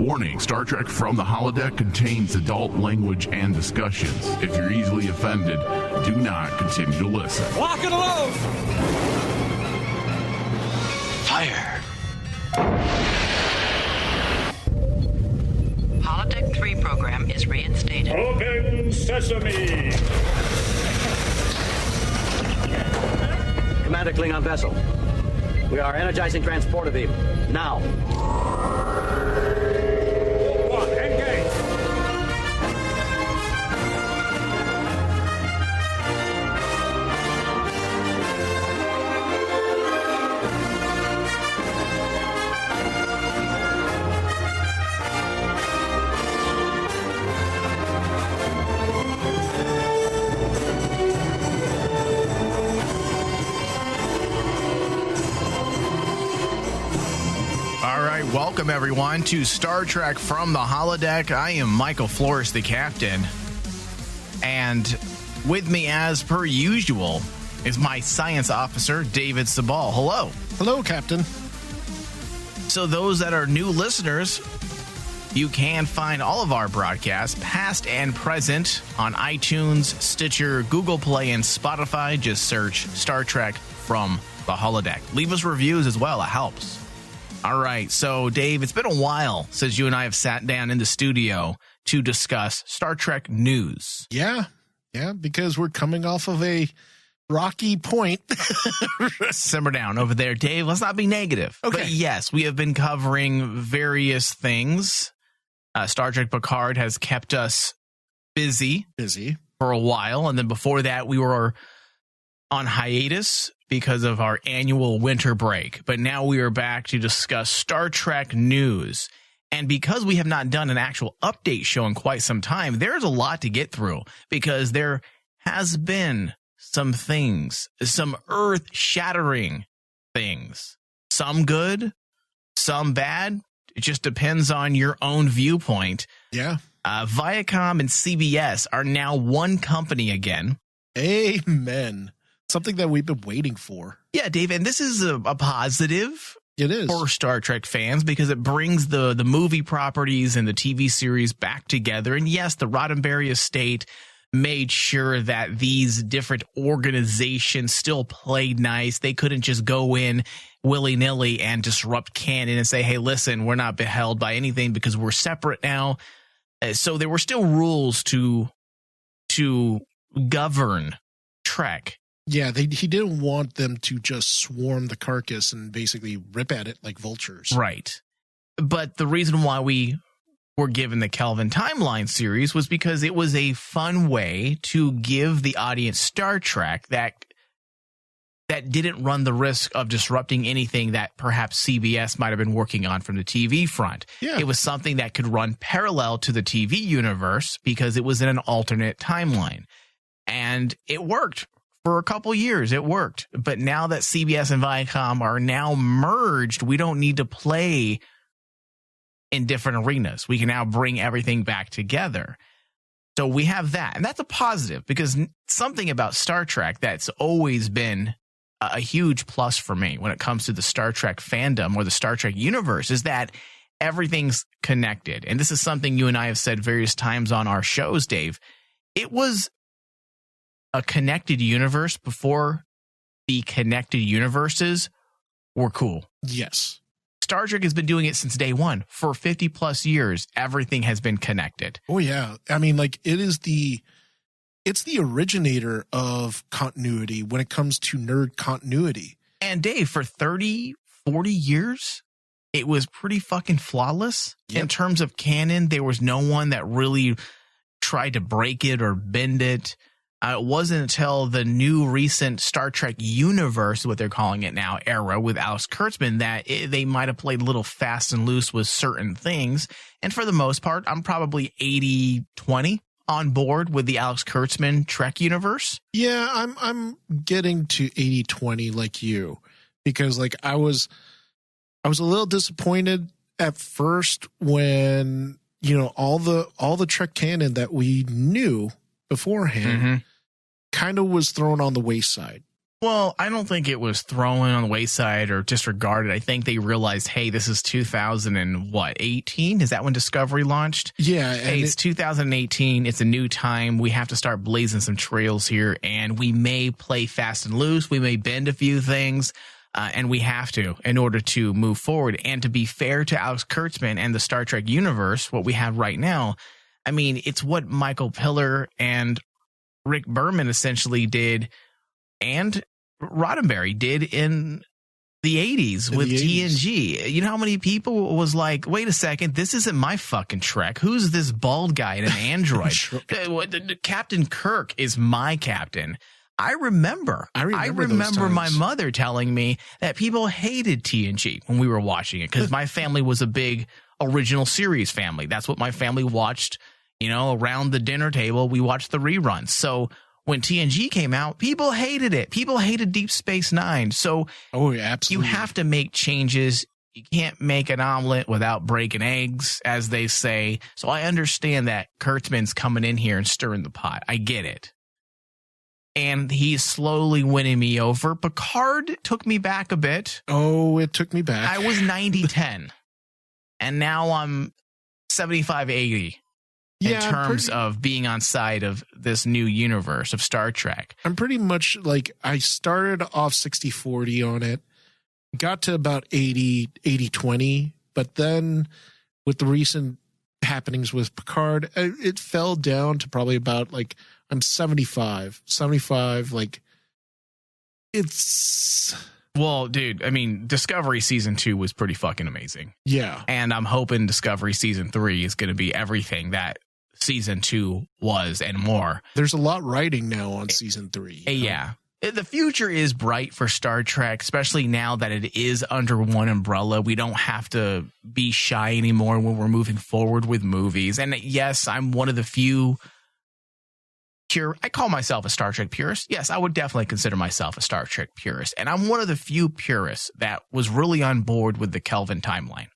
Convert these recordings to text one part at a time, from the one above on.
Warning, Star Trek From the Holodeck contains adult language and discussions. If you're easily offended, do not continue to listen. Lock and load! Fire! Holodeck 3 program is reinstated. Open sesame! Commander Klingon vessel. We are energizing transporter beam. Now. One, engage! Welcome, everyone, to Star Trek From the Holodeck. I am Michael Flores, the captain. And with me, as per usual, is my science officer, David Sabal. Hello. Hello, Captain. So those that are new listeners, you can find all of our broadcasts, past and present, on iTunes, Stitcher, Google Play, and Spotify. Just search Star Trek From the Holodeck. Leave us reviews as well. It helps. All right, so Dave, it's been a while since you and I have sat down in the studio to discuss Star Trek news. Yeah, because we're coming off of a rocky point. Simmer down over there, Dave. Let's not be negative. Okay. But yes, we have been covering various things. Star Trek Picard has kept us busy for a while, and then before that, we were on hiatus because of our annual winter break. But now we are back to discuss Star Trek news. And because we have not done an actual update show in quite some time, there's a lot to get through because there has been some things, some earth-shattering things. Some good, some bad. It just depends on your own viewpoint. Yeah. Viacom and CBS are now one company again. Amen. Something that we've been waiting for. Yeah, Dave, and this is a positive. It is. For Star Trek fans because it brings the movie properties and the TV series back together. And yes, the Roddenberry estate made sure that these different organizations still played nice. They couldn't just go in willy-nilly and disrupt canon and say, hey, listen, we're not held by anything because we're separate now. So there were still rules to govern Trek. Yeah, he didn't want them to just swarm the carcass and basically rip at it like vultures. Right. But the reason why we were given the Kelvin timeline series was because it was a fun way to give the audience Star Trek that didn't run the risk of disrupting anything that perhaps CBS might have been working on from the TV front. Yeah. It was something that could run parallel to the TV universe because it was in an alternate timeline. And it worked. For a couple years, it worked. But now that CBS and Viacom are now merged, we don't need to play in different arenas. We can now bring everything back together. So we have that. And that's a positive because something about Star Trek that's always been a huge plus for me when it comes to the Star Trek fandom or the Star Trek universe is that everything's connected. And this is something you and I have said various times on our shows, Dave. It was a connected universe before the connected universes were cool. Yes. Star Trek has been doing it since day one. For 50 plus years, everything has been connected. Oh, yeah. I mean, like, it's the originator of continuity when it comes to nerd continuity. And Dave, for 30, 40 years, it was pretty fucking flawless. Yep. In terms of canon, there was no one that really tried to break it or bend it. It wasn't until the new recent Star Trek universe, what they're calling it now, era with Alex Kurtzman, that they might have played a little fast and loose with certain things. And for the most part, I'm probably 80-20 on board with the Alex Kurtzman Trek universe. Yeah, I'm getting to 80-20 like you, because like I was a little disappointed at first when, you know, all the Trek canon that we knew beforehand kind of was thrown on the wayside. Well, I don't think it was thrown on the wayside or disregarded. I think they realized, hey, this is 2018? Is that when Discovery launched? Yeah. Hey, it's 2018. It's a new time. We have to start blazing some trails here, and we may play fast and loose. We may bend a few things, and we have to in order to move forward. And to be fair to Alex Kurtzman and the Star Trek universe, what we have right now, I mean, it's what Michael Piller and Rick Berman essentially did, and Roddenberry did in the 80s with TNG. You know how many people was like, wait a second, this isn't my fucking Trek. Who's this bald guy in an android? Captain Kirk is my captain. I remember my mother telling me that people hated TNG when we were watching it because my family was a big original series family. That's what my family watched, you know, around the dinner table. We watched the reruns. So when TNG came out, people hated it. People hated Deep Space Nine. So absolutely. You have to make changes. You can't make an omelet without breaking eggs, as they say. So I understand that Kurtzman's coming in here and stirring the pot. I get it. And he's slowly winning me over. Picard took me back a bit. Oh, it took me back. I was 90-10. And now I'm 75-80. In terms of being on side of this new universe of Star Trek. I'm pretty much like, I started off 60-40 on it, got to about 80-20, but then with the recent happenings with Picard, it fell down to probably about like, I'm 75, like it's... Well, dude, I mean, Discovery Season 2 was pretty fucking amazing. Yeah. And I'm hoping Discovery Season 3 is going to be everything that Season 2 was and more. There's a lot writing now on Season 3. Yeah. The future is bright for Star Trek, especially now that it is under one umbrella. We don't have to be shy anymore when we're moving forward with movies. And yes, I'm one of the few... I call myself a Star Trek purist. Yes, I would definitely consider myself a Star Trek purist. And I'm one of the few purists that was really on board with the Kelvin timeline.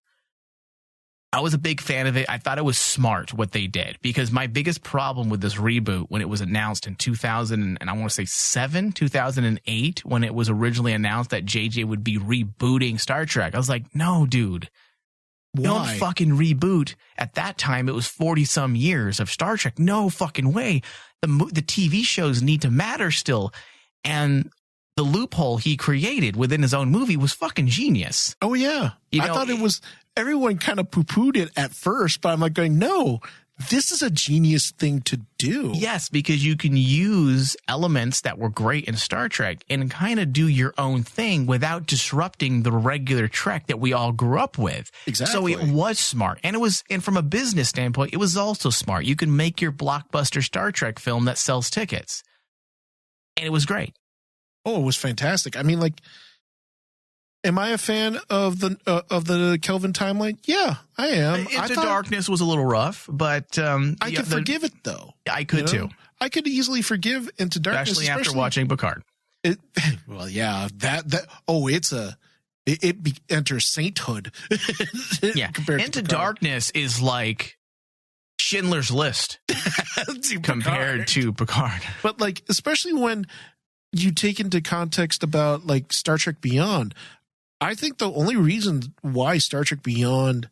I was a big fan of it. I thought it was smart what they did, because my biggest problem with this reboot when it was announced in 2000, and I want to say 2008, when it was originally announced that JJ would be rebooting Star Trek, I was like, no, dude. Why? Don't fucking reboot. At that time, it was 40 some years of Star Trek. No fucking way. The TV shows need to matter still. And the loophole he created within his own movie was fucking genius. Oh, yeah. I thought it was, everyone kind of poo-pooed it at first, but I'm like going, no, this is a genius thing to do. Yes, because you can use elements that were great in Star Trek and kind of do your own thing without disrupting the regular Trek that we all grew up with. Exactly. So it was smart. And from a business standpoint, it was also smart. You can make your blockbuster Star Trek film that sells tickets. And it was great. Oh, it was fantastic. I mean, like, am I a fan of the Kelvin timeline? Yeah, I am. Into Darkness was a little rough, but I could forgive it though. I could too. I could easily forgive Into Darkness, especially after watching Picard. Well, yeah, it enters sainthood. Yeah, Into Darkness is like Schindler's List compared to Picard. But like, especially when you take into context about like Star Trek Beyond, I think the only reason why Star Trek Beyond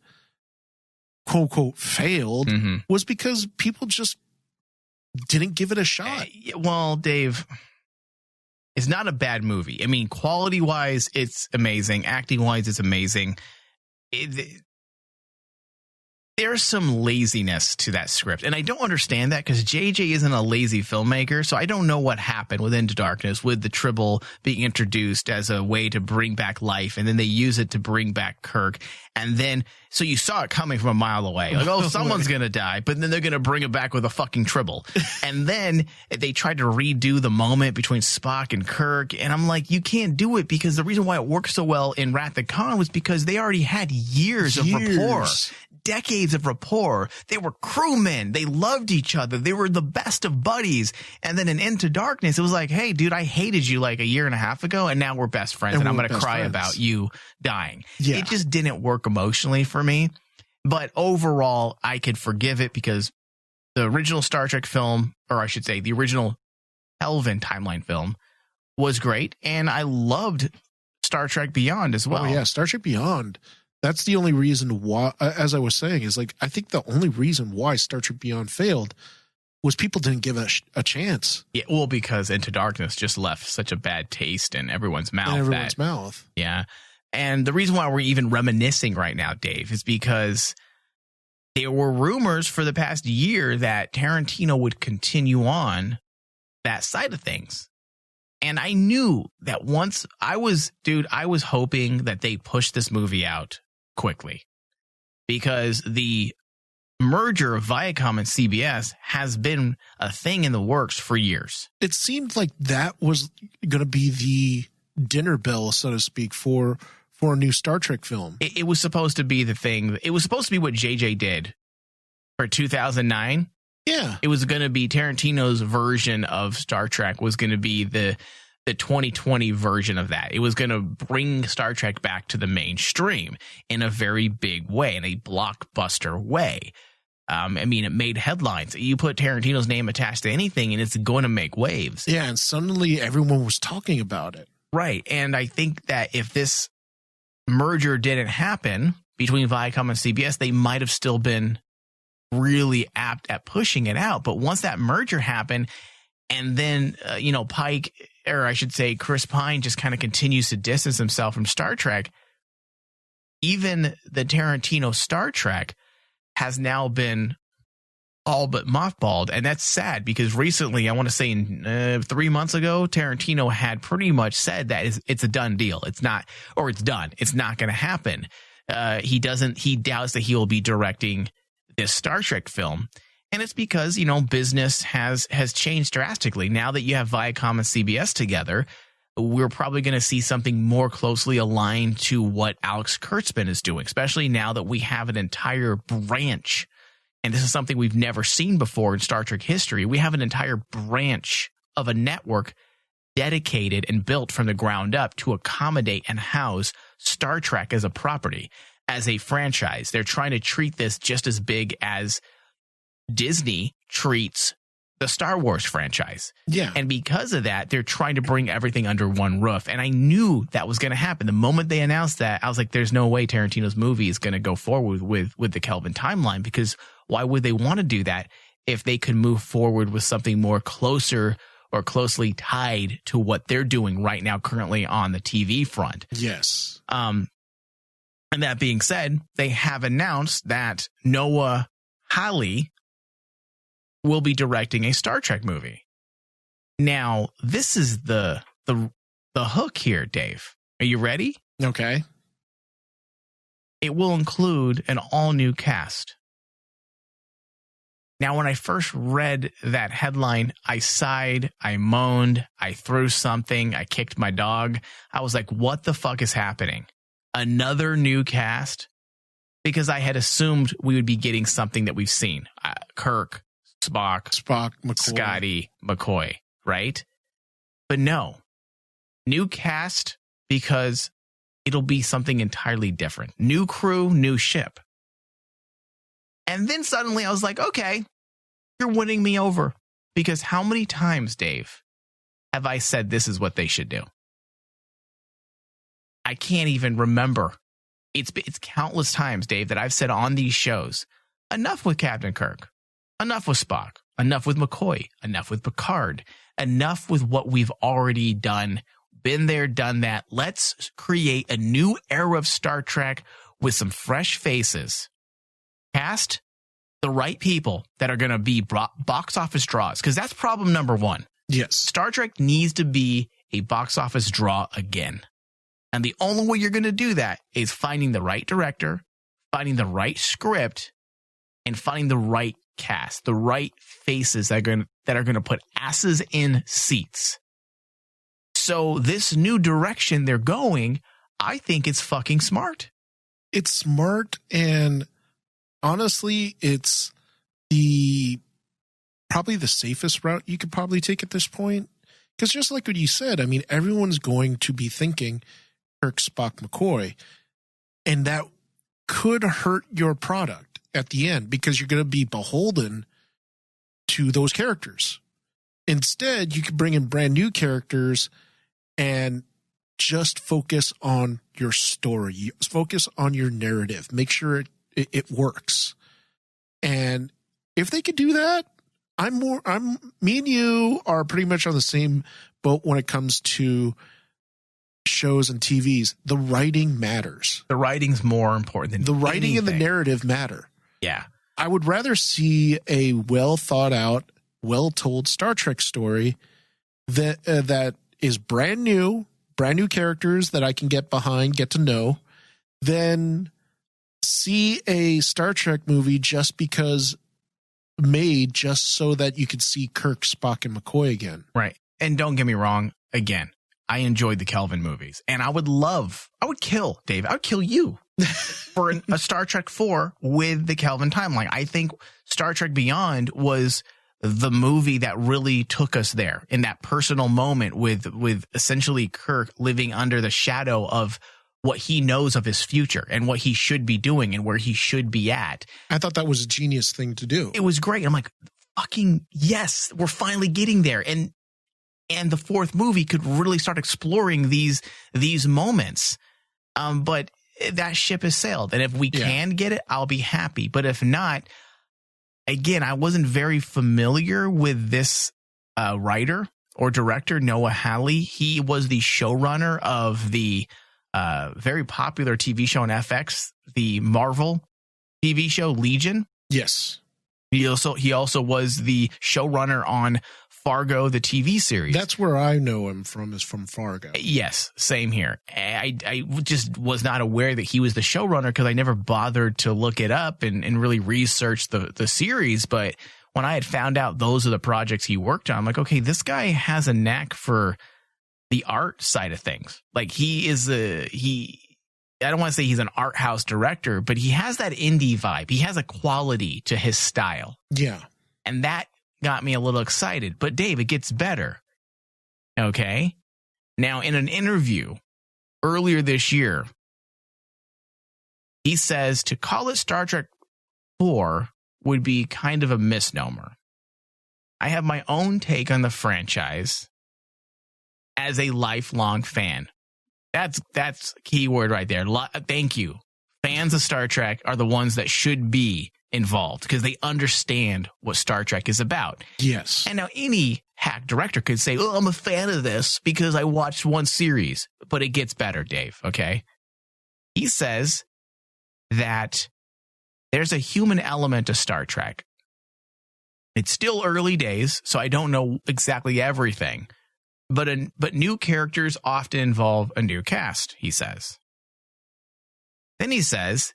quote unquote failed was because people just didn't give it a shot. Well, Dave, it's not a bad movie. I mean, quality wise, it's amazing. Acting wise, it's amazing. There's some laziness to that script, and I don't understand that because JJ isn't a lazy filmmaker, so I don't know what happened with Into Darkness with the Tribble being introduced as a way to bring back life, and then they use it to bring back Kirk, and then so you saw it coming from a mile away, like, oh, someone's gonna die, but then they're gonna bring it back with a fucking Tribble, and then they tried to redo the moment between Spock and Kirk, and I'm like, you can't do it, because the reason why it worked so well in Wrath of Khan was because they already had years of rapport. Decades of rapport. They were crewmen. They loved each other. They were the best of buddies. And then in Into Darkness, it was like, hey, dude, I hated you like a year and a half ago, and now we're best friends, and I'm going to cry about you dying. Yeah. It just didn't work emotionally for me. But overall, I could forgive it because the original Star Trek film, or I should say the original Kelvin timeline film, was great, and I loved Star Trek Beyond as well. Oh yeah, Star Trek Beyond. That's the only reason why, as I was saying, is like, I think the only reason why Star Trek Beyond failed was people didn't give it a chance. Yeah, well, because Into Darkness just left such a bad taste in everyone's mouth. Yeah. And the reason why we're even reminiscing right now, Dave, is because there were rumors for the past year that Tarantino would continue on that side of things. And I knew that once I was hoping that they pushed this movie out quickly, because the merger of Viacom and CBS has been a thing in the works for years. It seemed like that was going to be the dinner bell, so to speak, for a new Star Trek film. It was supposed to be the thing. It was supposed to be what JJ did for 2009. Yeah. It was going to be Tarantino's version of Star Trek was going to be the 2020 version of that. It was going to bring Star Trek back to the mainstream in a very big way, in a blockbuster way. I mean, it made headlines. You put Tarantino's name attached to anything and it's going to make waves. Yeah, and suddenly everyone was talking about it. Right. And I think that if this merger didn't happen between Viacom and CBS, they might have still been really apt at pushing it out. But once that merger happened, and then, Pike, or I should say Chris Pine, just kind of continues to distance himself from Star Trek, even the Tarantino Star Trek has now been all but mothballed. And that's sad because recently, I want to say 3 months ago, Tarantino had pretty much said that it's a done deal. It's not, or it's done. It's not going to happen. He doubts that he will be directing this Star Trek film. And it's because, business has changed drastically. Now that you have Viacom and CBS together, we're probably going to see something more closely aligned to what Alex Kurtzman is doing, especially now that we have an entire branch. And this is something we've never seen before in Star Trek history. We have an entire branch of a network dedicated and built from the ground up to accommodate and house Star Trek as a property, as a franchise. They're trying to treat this just as big as Disney treats the Star Wars franchise. Yeah. And because of that, they're trying to bring everything under one roof. And I knew that was going to happen. The moment they announced that, I was like, there's no way Tarantino's movie is going to go forward with the Kelvin timeline, because why would they want to do that if they could move forward with something more closer or closely tied to what they're doing right now currently on the TV front? Yes. And that being said, they have announced that Noah Hawley will be directing a Star Trek movie. Now, this is the hook here, Dave. Are you ready? Okay. It will include an all-new cast. Now, when I first read that headline, I sighed, I moaned, I threw something, I kicked my dog. I was like, what the fuck is happening? Another new cast? Because I had assumed we would be getting something that we've seen. Kirk, Spock, McCoy. Scotty, McCoy, right? But no. New cast, because it'll be something entirely different. New crew, new ship. And then suddenly I was like, okay, you're winning me over. Because how many times, Dave, have I said this is what they should do? I can't even remember. It's countless times, Dave, that I've said on these shows, enough with Captain Kirk, enough with Spock, enough with McCoy, enough with Picard, enough with what we've already done. Been there, done that. Let's create a new era of Star Trek with some fresh faces. Cast the right people that are going to be box office draws, because that's problem number one. Yes. Star Trek needs to be a box office draw again. And the only way you're going to do that is finding the right director, finding the right script, and finding the right cast, the right faces that are going to put asses in seats. So this new direction they're going, I think it's fucking smart. It's smart, and honestly, it's probably the safest route you could probably take at this point. Because just like what you said, I mean, everyone's going to be thinking Kirk, Spock, McCoy, and that could hurt your product at the end because you're going to be beholden to those characters. Instead, you could bring in brand new characters and just focus on your story. Focus on your narrative. Make sure it works. And if they could do that, me and you are pretty much on the same boat when it comes to shows and TVs. The writing matters. The writing's more important than the writing anything. and the narrative matter. Yeah. I would rather see a well thought out, well told Star Trek story that is brand new characters that I can get behind, get to know, than see a Star Trek movie just so that you could see Kirk, Spock, and McCoy again. Right. And don't get me wrong, again, I enjoyed the Kelvin movies, and I would kill, Dave, I would kill you for a Star Trek 4 with the Kelvin timeline. I think Star Trek Beyond was the movie that really took us there in that personal moment with essentially Kirk living under the shadow of what he knows of his future and what he should be doing and where he should be at. I thought that was a genius thing to do. It was great. I'm like, fucking yes, we're finally getting there. And the fourth movie could really start exploring these moments. But that ship has sailed. And if we can get it, I'll be happy. But if not, again, I wasn't very familiar with this writer or director, Noah Hawley. He was the showrunner of the very popular TV show on FX, the Marvel TV show Legion. Yes. He also was the showrunner on Fargo, the TV series. That's where I know him from, is from Fargo. Yes, same here. I just was not aware that he was the showrunner because I never bothered to look it up and really research the series. But when I had found out those are the projects he worked on, I'm like, okay, this guy has a knack for the art side of things. Like I don't want to say he's an art house director, but he has that indie vibe. He has a quality to his style. Yeah. And that got me a little excited. But Dave, it gets better. Okay. Now, in an interview earlier this year, he says to call it Star Trek 4 would be kind of a misnomer. I have my own take on the franchise as a lifelong fan. That's a key word right there. Thank you. Fans of Star Trek are the ones that should be involved because they understand what Star Trek is about. Yes. And now any hack director could say, oh, I'm a fan of this because I watched one series, but it gets better, Dave. Okay. He says that there's a human element to Star Trek. It's still early days, so I don't know exactly everything, but new characters often involve a new cast, he says. Then he says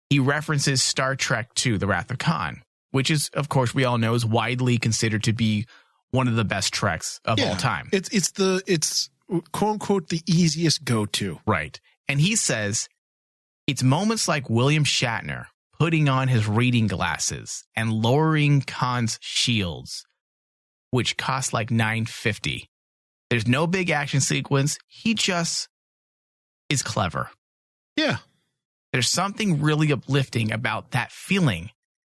he references Star Trek II, The Wrath of Khan, which is, of course, we all know is widely considered to be one of the best Treks of all time. It's quote unquote the easiest go-to. Right. And he says it's moments like William Shatner putting on his reading glasses and lowering Khan's shields, which cost like $950. There's no big action sequence. He just is clever. Yeah. There's something really uplifting about that feeling.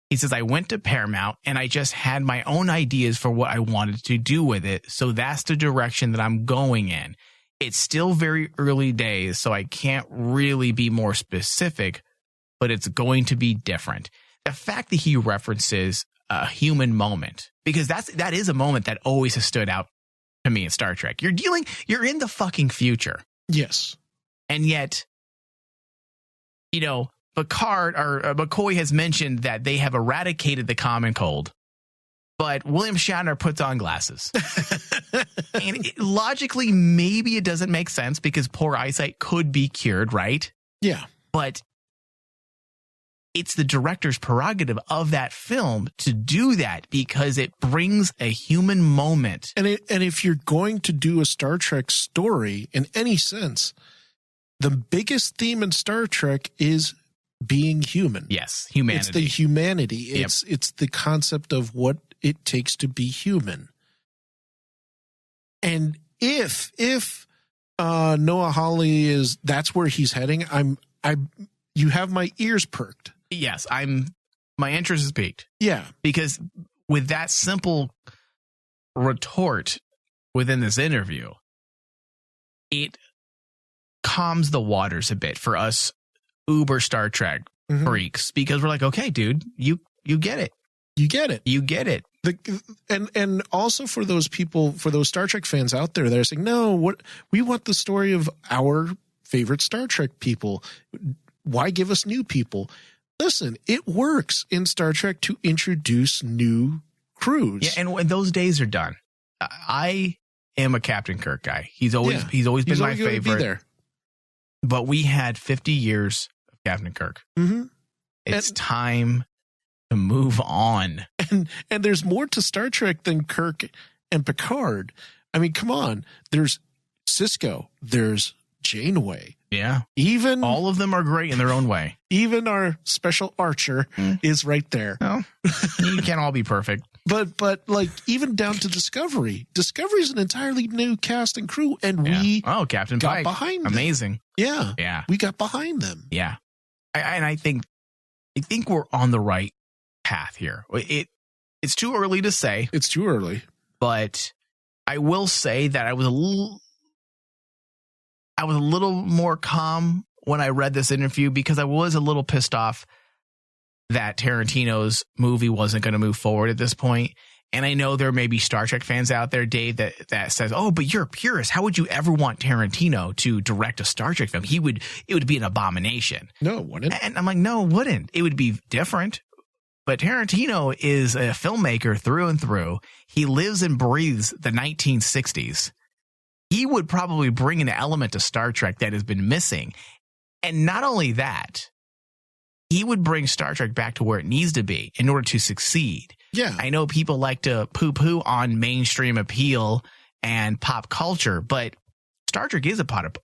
He says, I went to Paramount and I just had my own ideas for what I wanted to do with it. So that's the direction that I'm going in. It's still very early days, so I can't really be more specific, but it's going to be different. The fact that he references a human moment, because that is a moment that always has stood out to me in Star Trek. You're in the fucking future. Yes. And yet, Picard or McCoy has mentioned that they have eradicated the common cold, but William Shatner puts on glasses. And logically, maybe it doesn't make sense because poor eyesight could be cured, right? Yeah. But it's the director's prerogative of that film to do that because it brings a human moment. And if you're going to do a Star Trek story in any sense, the biggest theme in Star Trek is being human. Yes, humanity. It's the humanity. It's the concept of what it takes to be human. And if Noah Hawley that's where he's heading, you have my ears perked. Yes, my interest is piqued. Yeah. Because with that simple retort within this interview, it calms the waters a bit for us uber Star Trek freaks, because we're like, okay, dude, you get it. You get it. You get it. And also for those people, for those Star Trek fans out there that are saying, no, we want the story of our favorite Star Trek people. Why give us new people? Listen, it works in Star Trek to introduce new crews. Yeah, and when those days are done, I am a Captain Kirk guy. He's always been my favorite. Be there. But we had 50 years of Captain Kirk. Mm-hmm. It's time to move on. And there's more to Star Trek than Kirk and Picard. I mean, come on. There's Sisko. There's Janeway. Yeah. Even all of them are great in their own way. Even our special Archer is right there. Well, you can't all be perfect. But like even down to Discovery. Discovery is an entirely new cast and crew, and we Captain got Pike. behind them. Amazing. Yeah. Yeah. We got behind them. Yeah. I think we're on the right path here. It's too early to say. It's too early. But I will say that I was a little more calm when I read this interview, because I was a little pissed off that Tarantino's movie wasn't going to move forward at this point. And I know there may be Star Trek fans out there, Dave, that says, oh, but you're a purist. How would you ever want Tarantino to direct a Star Trek film? It would be an abomination. No, it wouldn't. And I'm like, no, it wouldn't. It would be different. But Tarantino is a filmmaker through and through. He lives and breathes the 1960s. He would probably bring an element to Star Trek that has been missing. And not only that, he would bring Star Trek back to where it needs to be in order to succeed. Yeah. I know people like to poo-poo on mainstream appeal and pop culture, but Star Trek is a part of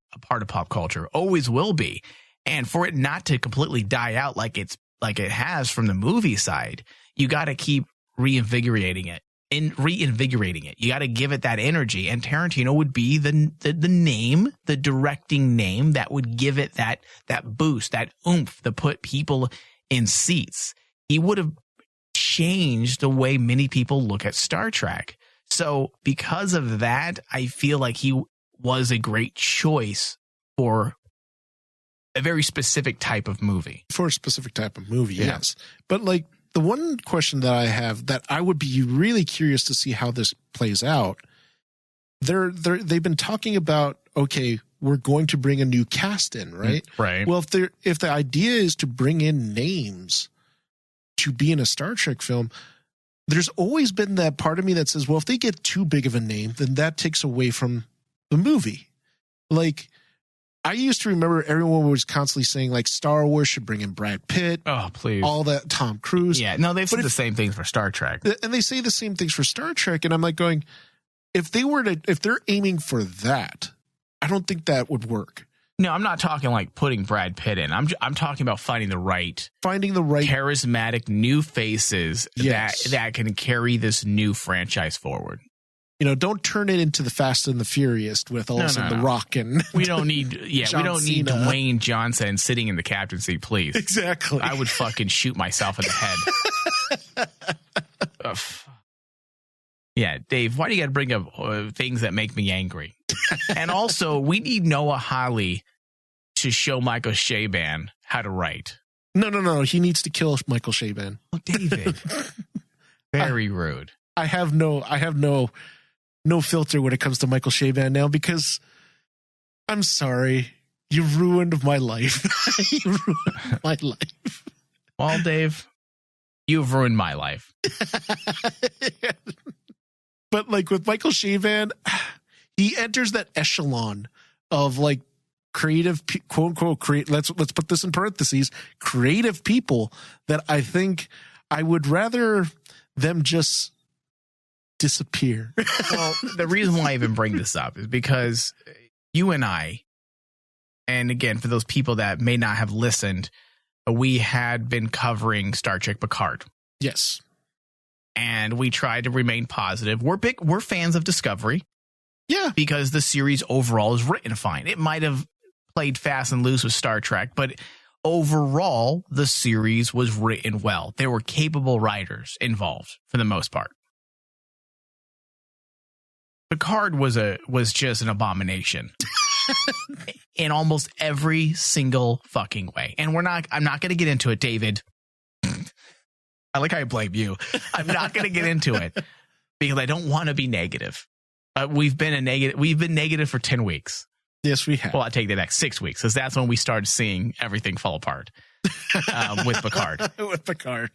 pop culture, always will be. And for it not to completely die out like it has from the movie side, you got to keep reinvigorating it. You got to give it that energy, and Tarantino would be the directing name that would give it that boost, that oomph, to put people in seats. He would have changed the way many people look at Star Trek. So because of that, I feel like he was a great choice for a very specific type of movie. For a specific type of movie, yes. But like, the one question that I have that I would be really curious to see how this plays out, they've been talking about, okay, we're going to bring a new cast in, right? Right. Well, if the idea is to bring in names to be in a Star Trek film, there's always been that part of me that says, well, if they get too big of a name, then that takes away from the movie. Like, I used to remember everyone was constantly saying like Star Wars should bring in Brad Pitt. Oh, please. All that, Tom Cruise. Yeah, no, they've said the same things for Star Trek. And they say the same things for Star Trek. And I'm like going, if they're aiming for that, I don't think that would work. No, I'm not talking like putting Brad Pitt in. I'm talking about finding the right charismatic new faces that can carry this new franchise forward. You know, don't turn it into the Fast and the Furious with all of a sudden The Rock and we don't need Dwayne Johnson sitting in the captain's seat, please. Exactly. I would fucking shoot myself in the head. Yeah, Dave, why do you got to bring up things that make me angry? And also, we need Noah Hawley to show Michael Chabon how to write. No. He needs to kill Michael Chabon. Oh, David. Very rude. I have no filter when it comes to Michael Chabon now, because I'm sorry, you ruined my life. You ruined my life. Well, Dave, you've ruined my life. But like with Michael Chabon, he enters that echelon of like creative, quote unquote, let's put this in parentheses, creative people that I think I would rather them just disappear. Well, the reason why I even bring this up is because you and I, and again, for those people that may not have listened, we had been covering Star Trek Picard. Yes. And we tried to remain positive. We're fans of Discovery. Yeah. Because the series overall is written fine. It might have played fast and loose with Star Trek, but overall, the series was written well. There were capable writers involved for the most part. Picard was just an abomination. in almost every single fucking way. And I'm not going to get into it, David. I like how I blame you. I'm not going to get into it because I don't want to be negative. We've been negative for 10 weeks. Yes, we have. Well, I take that back, 6 weeks, because that's when we started seeing everything fall apart with Picard. With Picard.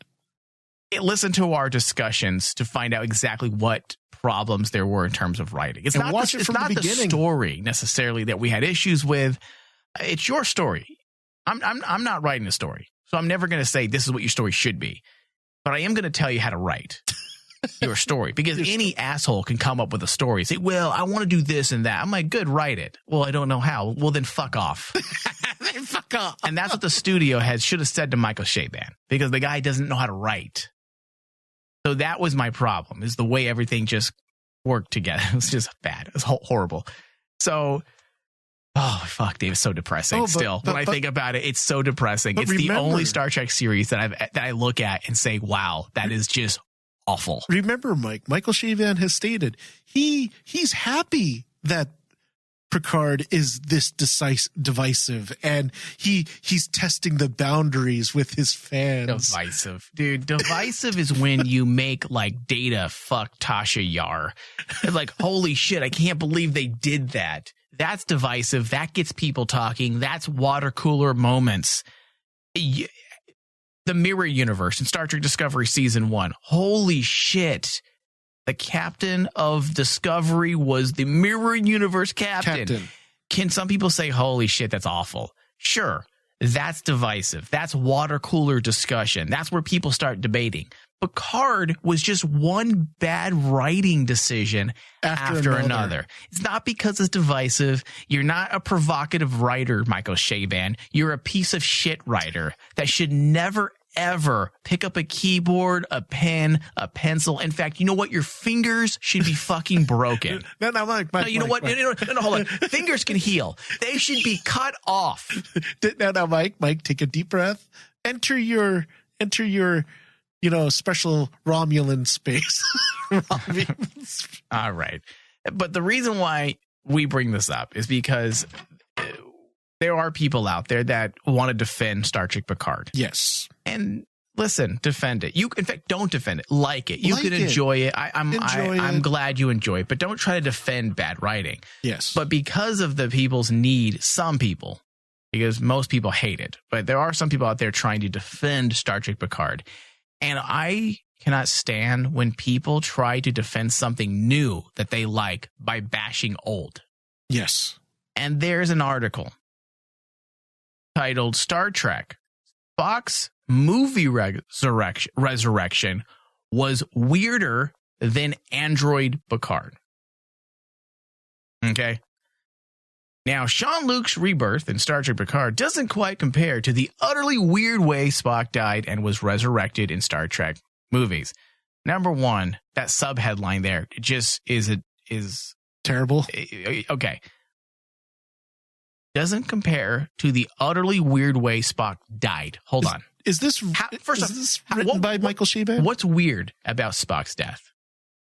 Listen to our discussions to find out exactly what problems there were in terms of writing. It's not the story necessarily that we had issues with. It's your story. I'm not writing a story, so I'm never going to say this is what your story should be. But I am going to tell you how to write your story, because any asshole can come up with a story. Say, well, I want to do this and that. I'm like, good, write it. Well, I don't know how. Well, then fuck off. Then fuck off. And that's what the studio should have said to Michael Chabon, because the guy doesn't know how to write. So that was my problem, is the way everything just worked together. It was just bad. It was horrible. So, oh, fuck, Dave, it's so depressing when I think about it. It's so depressing. It's the only Star Trek series that I look at and say, wow, that is just awful. Remember, Michael Chabon has stated he's happy that Picard is this divisive, and he's testing the boundaries with his fans. Divisive, dude. Divisive is when you make like Data fuck Tasha Yar. And like, holy shit, I can't believe they did that. That's divisive. That gets people talking. That's water cooler moments. The Mirror Universe in Star Trek Discovery Season 1. Holy shit. The captain of Discovery was the Mirror Universe captain. Can some people say, holy shit, that's awful? Sure. That's divisive. That's water cooler discussion. That's where people start debating. Picard was just one bad writing decision after another. It's not because it's divisive. You're not a provocative writer, Michael Chabon. You're a piece of shit writer that should never, ever pick up a keyboard, a pen, a pencil. In fact, you know what? Your fingers should be fucking broken. No, Hold on. Fingers can heal. They should be cut off. Now, Mike, take a deep breath. Enter your special Romulan space. All right. But the reason why we bring this up is because there are people out there that want to defend Star Trek Picard. Yes. And listen, defend it. In fact, don't defend it. Like it. You can enjoy it. I'm glad you enjoy it, but don't try to defend bad writing. Yes. But because of the people's need, some people, because most people hate it, but there are some people out there trying to defend Star Trek Picard. And I cannot stand when people try to defend something new that they like by bashing old. Yes. And there's an article titled Star Trek, Spock's movie resurrection was weirder than Android Picard. Okay. Now, Jean-Luc's rebirth in Star Trek Picard doesn't quite compare to the utterly weird way Spock died and was resurrected in Star Trek movies. Number one, that subheadline there just is terrible. Okay. Doesn't compare to the utterly weird way Spock died. Hold on. Is this written by Michael Chabon? What's weird about Spock's death?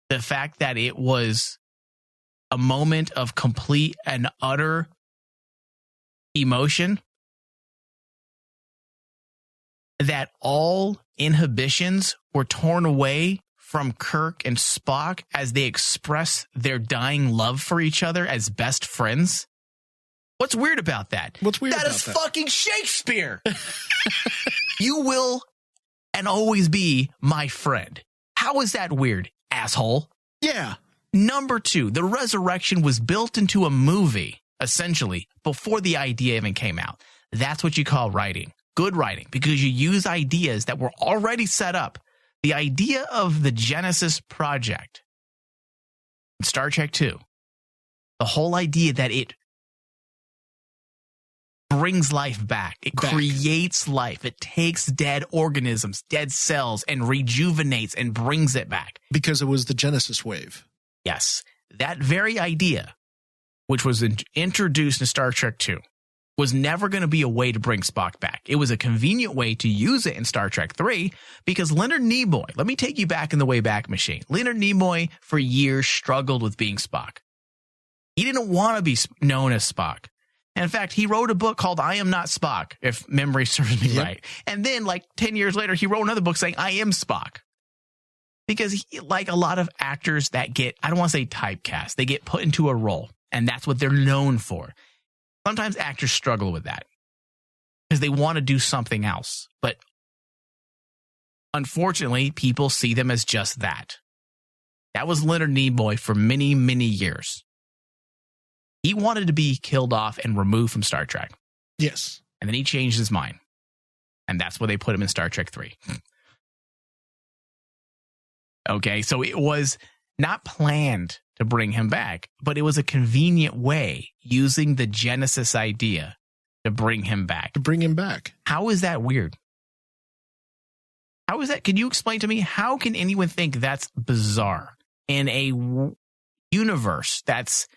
The fact that it was a moment of complete and utter emotion, that all inhibitions were torn away from Kirk and Spock as they express their dying love for each other as best friends. What's weird about that? That is fucking Shakespeare. You will and always be my friend. How is that weird, asshole? Yeah. Number two, the resurrection was built into a movie, essentially, before the idea even came out. That's what you call writing. Good writing, because you use ideas that were already set up. The idea of the Genesis Project in Star Trek II, the whole idea that it brings life back. It creates life. It takes dead organisms, dead cells, and rejuvenates and brings it back. Because it was the Genesis wave. Yes. That very idea, which was introduced in Star Trek II, was never going to be a way to bring Spock back. It was a convenient way to use it in Star Trek III because Leonard Nimoy, let me take you back in the Wayback Machine. Leonard Nimoy, for years, struggled with being Spock. He didn't want to be known as Spock. And in fact, he wrote a book called I Am Not Spock, if memory serves me right. And then like 10 years later, he wrote another book saying I am Spock. Because he, like a lot of actors that get, I don't want to say typecast, they get put into a role. And that's what they're known for. Sometimes actors struggle with that because they want to do something else. But unfortunately, people see them as just that. That was Leonard Nimoy for many, many years. He wanted to be killed off and removed from Star Trek. Yes. And then he changed his mind. And that's why they put him in Star Trek 3. Okay, so it was not planned to bring him back, but it was a convenient way using the Genesis idea to bring him back. How is that weird? How is that? Can you explain to me? How can anyone think that's bizarre in a universe that's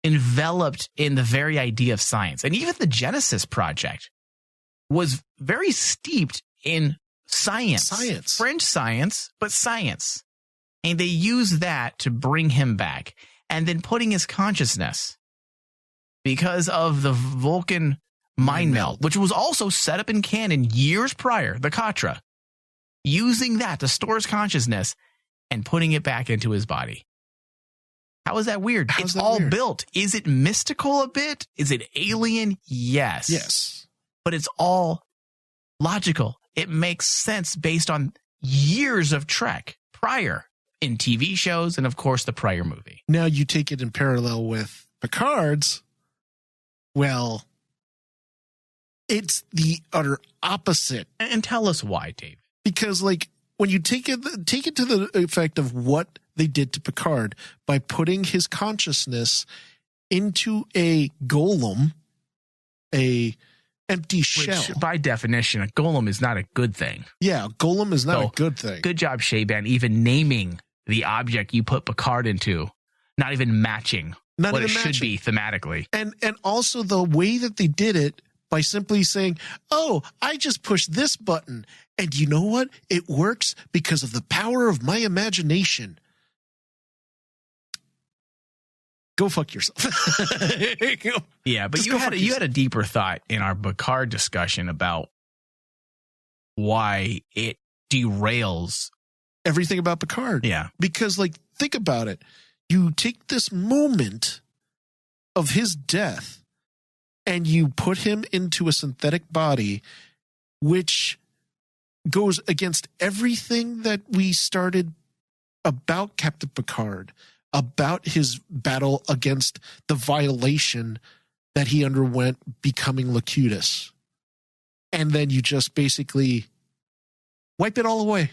enveloped in the very idea of science? And even the Genesis project was very steeped in science. French science, but science. And they use that to bring him back. And then putting his consciousness, because of the Vulcan mind meld, which was also set up in canon years prior, the Katra, using that to store his consciousness and putting it back into his body. How is that weird? It's all built. Is it mystical a bit? Is it alien? Yes. Yes. But it's all logical. It makes sense based on years of Trek prior in TV shows and, of course, the prior movie. Now you take it in parallel with Picard's. Well, it's the utter opposite. And tell us why, Dave. Because, like, when you take it to the effect of what they did to Picard by putting his consciousness into a golem, a empty shell. Which, by definition, a golem is not a good thing. Yeah, golem is not a good thing. Good job, Shaban, even naming the object you put Picard into, not even matching what it should be thematically. And also the way that they did it by simply saying, oh, I just push this button. And you know what? It works because of the power of my imagination. Go fuck yourself. Yeah, but you had a deeper thought in our Picard discussion about why it derails everything about Picard. Yeah. Because, like, think about it. You take this moment of his death and you put him into a synthetic body, which goes against everything that we started about Captain Picard, about his battle against the violation that he underwent becoming Locutus. And then you just basically wipe it all away.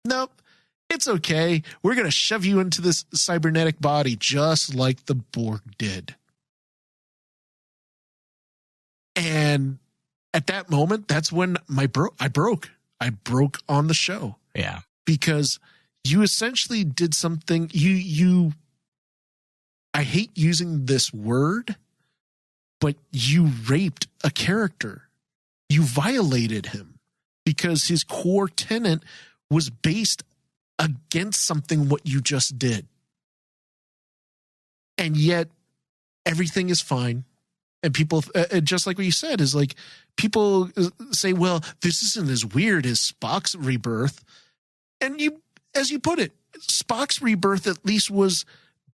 Nope, it's okay. We're going to shove you into this cybernetic body just like the Borg did. And at that moment, that's when I broke on the show. Yeah. Because you essentially did something, I hate using this word, but you raped a character. You violated him because his core tenet was based against something what you just did. And yet everything is fine. And people, just like what you said, is like people say, well, this isn't as weird as Spock's rebirth. And you, as you put it, Spock's rebirth at least was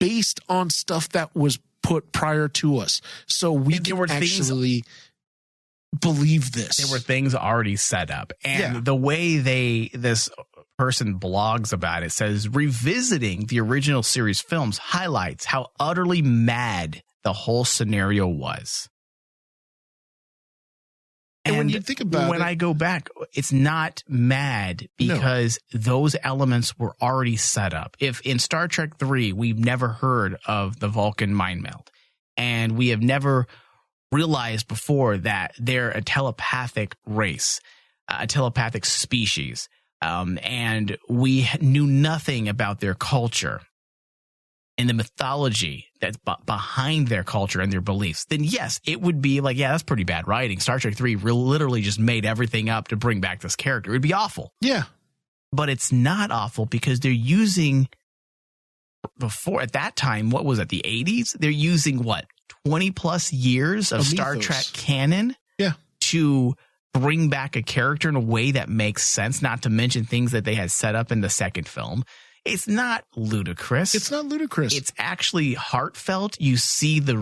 based on stuff that was put prior to us. So we can actually believe this. There were things already set up. And the way this person blogs about it says, revisiting the original series films highlights how utterly mad the whole scenario was. And when you think about when I go back, it's not mad because those elements were already set up. If in Star Trek 3, we've never heard of the Vulcan mind meld, and we have never realized before that they're a telepathic race, a telepathic species, and we knew nothing about their culture and the mythology that's behind their culture and their beliefs, then yes, it would be like, yeah, that's pretty bad writing. Star Trek 3 literally just made everything up to bring back this character. It would be awful. Yeah. But it's not awful because they're using, before, at that time, what was it, the 80s? They're using what? 20 plus years of Star mythos. Trek canon Yeah. to bring back a character in a way that makes sense, not to mention things that they had set up in the second film. It's not ludicrous. It's not ludicrous. It's actually heartfelt. You see the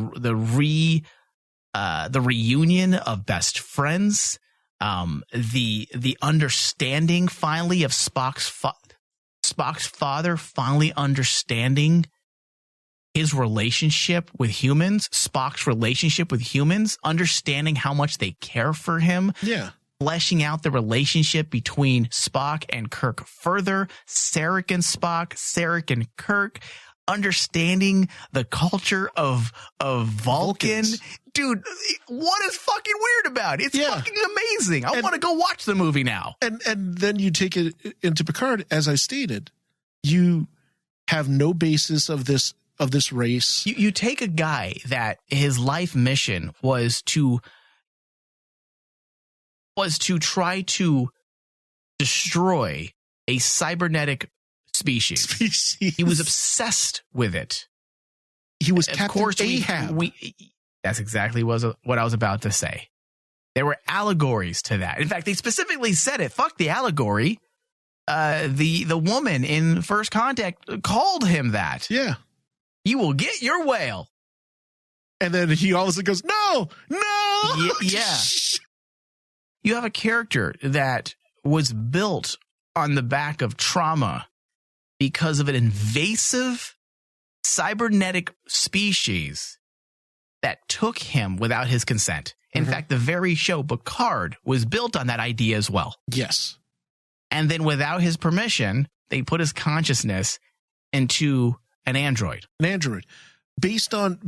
reunion of best friends, the understanding finally of Spock's father finally understanding his relationship with humans, Spock's relationship with humans, understanding how much they care for him. Yeah. Fleshing out the relationship between Spock and Kirk further, Sarek and Spock, Sarek and Kirk, understanding the culture of Vulcan. Vulcans. Dude, what is fucking weird about it? It's Yeah. fucking amazing. I want to go watch the movie now. And then you take it into Picard, as I stated, you have no basis of this race. You take a guy that his life mission was to try to destroy a cybernetic species. He was obsessed with it. He was Of Captain course, Ahab. that's exactly what I was about to say. There were allegories to that. In fact, they specifically said it. Fuck the allegory. The woman in First Contact called him that. Yeah. You will get your whale. And then he all of a sudden goes, no. Yeah. You have a character that was built on the back of trauma because of an invasive cybernetic species that took him without his consent. In fact, the very show Picard was built on that idea as well. Yes. And then without his permission, they put his consciousness into an android. An android. Based on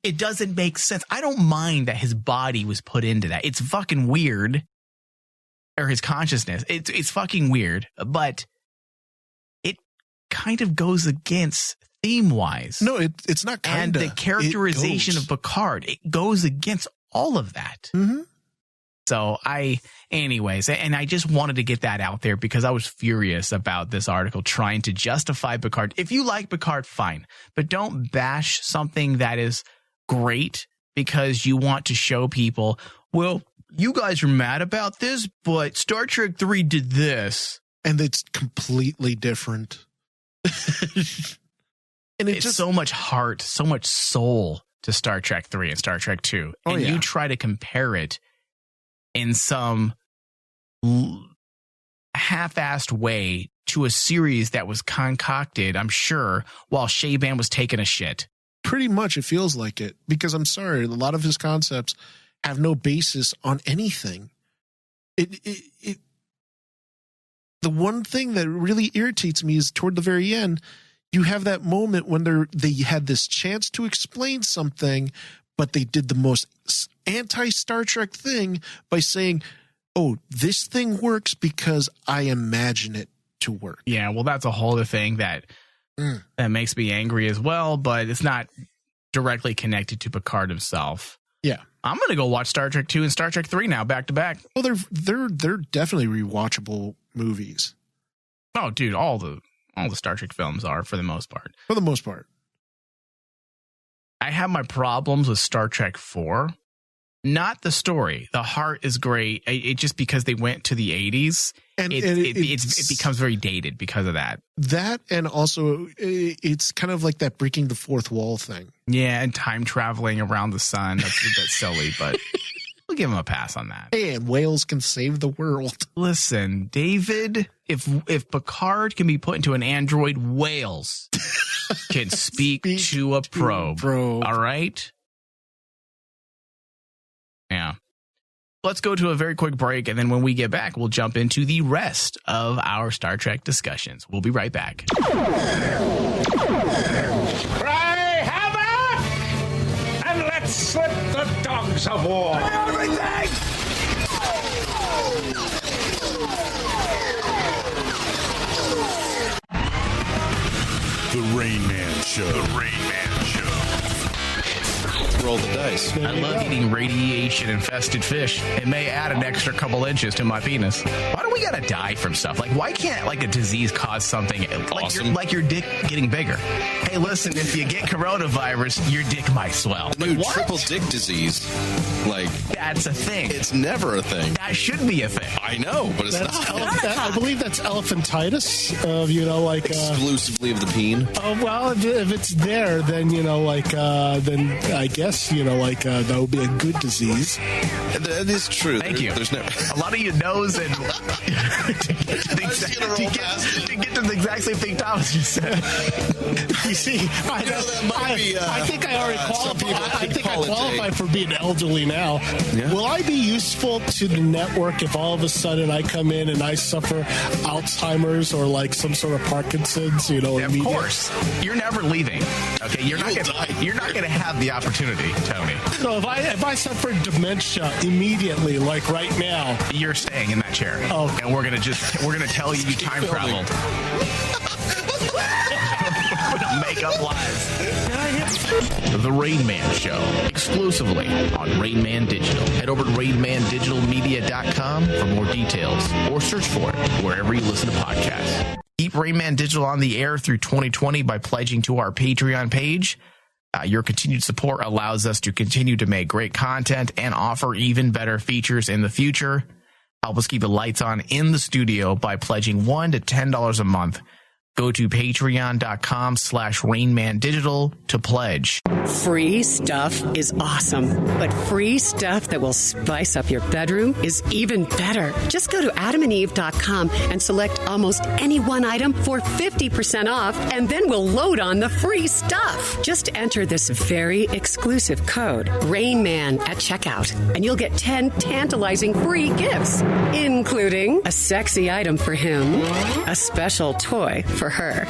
It doesn't make sense. I don't mind that his body was put into that. It's fucking weird. Or his consciousness. It's fucking weird. But it kind of goes against theme-wise. No, it's not kind And of. the characterization of Picard, it goes against all of that. Mm-hmm. So anyways, and I just wanted to get that out there because I was furious about this article trying to justify Picard. If you like Picard, fine. But don't bash something that is great because you want to show people, well, you guys are mad about this, but Star Trek 3 did this. And it's completely different. And It's so much heart, so much soul to Star Trek 3 and Star Trek 2. Oh, and yeah. you try to compare it in some half-assed way to a series that was concocted, I'm sure, while Shea-Ban was taking a shit. Pretty much, it feels like it. Because I'm sorry, a lot of his concepts have no basis on anything. The one thing that really irritates me is toward the very end, you have that moment when they had this chance to explain something, but they did the most anti-Star Trek thing by saying, oh, this thing works because I imagine it to work. Yeah, well, that's a whole other thing that makes me angry as well, but it's not directly connected to Picard himself. Yeah. I'm going to go watch Star Trek 2 and Star Trek 3 now, back to back. Well, they're definitely rewatchable movies. Oh, dude, all the Star Trek films are, for the most part. For the most part. I have my problems with Star Trek 4. Not the story. The heart is great. It just because they went to the 80s, And it becomes very dated because of that. That, and also it's kind of like that breaking the fourth wall thing. Yeah, and time traveling around the sun. That's a bit silly, but we'll give him a pass on that. Hey, and whales can save the world. Listen, David, if Picard can be put into an android, whales can speak to a probe. All right? Yeah. Let's go to a very quick break, and then when we get back, we'll jump into the rest of our Star Trek discussions. We'll be right back. Cry havoc! And let's slip the dogs of war! Everything! The Rain Man Show. The Rain Man Show. Roll the dice. I love eating radiation-infested fish. It may add an extra couple inches to my penis. Why do we gotta die from stuff? Like, why can't like a disease cause something Awesome. like your dick getting bigger? Hey, listen, if you get coronavirus, your dick might swell. Dude, What? triple dick disease. Like, That's a thing. it's never a thing. That should be a thing. I know, but it's That's not. I believe that's elephantitis. Exclusively of the peen. Well, if it's there, then then I guess that would be a good disease. That is true. Thank you. There's never. A lot of you knows and to get to the exact same thing Thomas just said. You see, I think I already some people qualify. I think I call it qualify a- for being elderly now. Yeah. Will I be useful to the network if all of a sudden I come in and I suffer Alzheimer's or like some sort of Parkinson's? Of immediate- course, you're never leaving. Okay, you're not gonna have the opportunity, Tony. So if I suffer dementia immedially, like right now, You're staying in that chair, Oh. and we're gonna tell you time filming. traveled. We're gonna make up lies. The Rain Man Show, exclusively on Rain Man Digital. Head over to rainmandigitalmedia.com for more details, or search for it wherever you listen to podcasts. Keep Rain Man Digital on the air through 2020 by pledging to our Patreon page. Your continued support allows us to continue to make great content and offer even better features in the future. Help us keep the lights on in the studio by pledging $1 to $10 a month. Go to patreon.com/rainmandigital to pledge. Free stuff is awesome, but free stuff that will spice up your bedroom is even better. Just go to adamandeve.com and select almost any one item for 50% off, and then we'll load on the free stuff. Just enter this very exclusive code, RAINMAN, at checkout, and you'll get 10 tantalizing free gifts, including a sexy item for him, a special toy for her,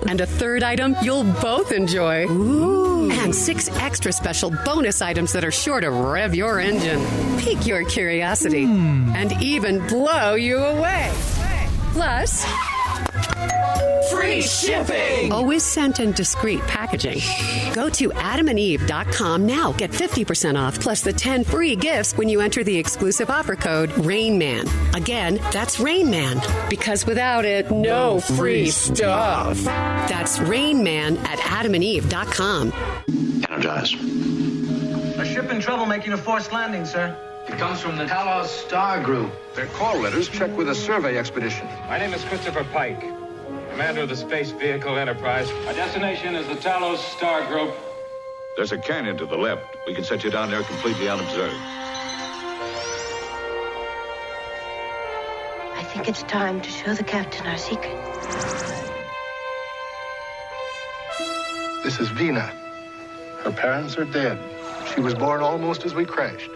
and a third item you'll both enjoy. And 6 extra special bonus items that are sure to rev your engine, pique your curiosity, and even blow you away. Plus, free shipping! Always sent in discreet packaging. Go to adamandeve.com now. Get 50% off plus the 10 free gifts when you enter the exclusive offer code RAINMAN. Again, that's RAINMAN. Because without it, no free stuff. That's RAINMAN at adamandeve.com. Energize. A ship in trouble making a forced landing, sir. It comes from the Talos Star Group. Their call letters check with a survey expedition. My name is Christopher Pike, commander of the Space Vehicle Enterprise. Our destination is the Talos Star Group. There's a canyon to the left. We can set you down there completely unobserved. I think it's time to show the captain our secret. This is Vina. Her parents are dead. She was born almost as we crashed.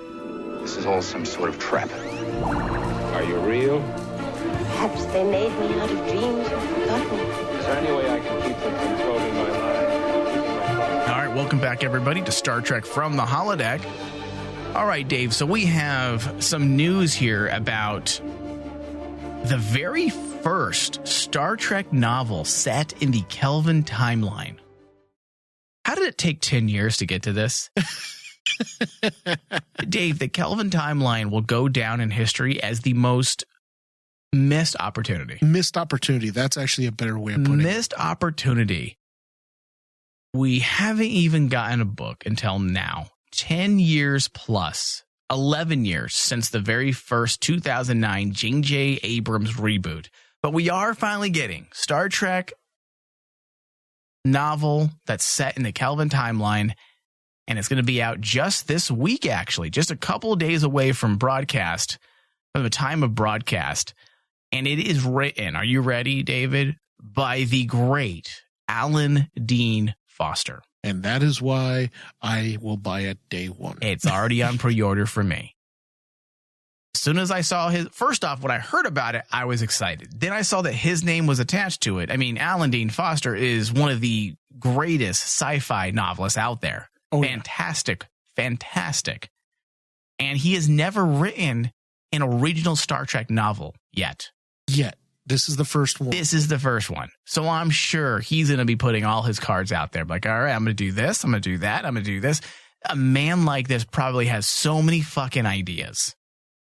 This is all some sort of trap. Are you real? Perhaps they made me out of dreams and forgot me. Is there any way I can keep them controlling my life? All right, welcome back, everybody, to Star Trek From the Holodeck. All right, Dave, so we have some news here about the very first Star Trek novel set in the Kelvin timeline. How did it take 10 years to get to this? Dave, the Kelvin timeline will go down in history as the most missed opportunity. Missed opportunity. That's actually a better way of putting it. Missed opportunity. We haven't even gotten a book until now. 10 years plus, 11 years since the very first 2009 J.J. Abrams reboot. But we are finally getting Star Trek novel that's set in the Kelvin timeline. And it's going to be out just this week, actually, just a couple of days away from broadcast, from the time of broadcast. And it is written, are you ready, David? By the great Alan Dean Foster. And that is why I will buy it day one. It's already on pre-order for me. As soon as I saw his, first off, when I heard about it, I was excited. Then I saw that his name was attached to it. I mean, Alan Dean Foster is one of the greatest sci-fi novelists out there. Oh, fantastic, fantastic. And he has never written an original Star Trek novel yet. This is the first one. This is the first one. So I'm sure he's going to be putting all his cards out there. Like, all right, I'm going to do this. I'm going to do that. I'm going to do this. A man like this probably has so many fucking ideas.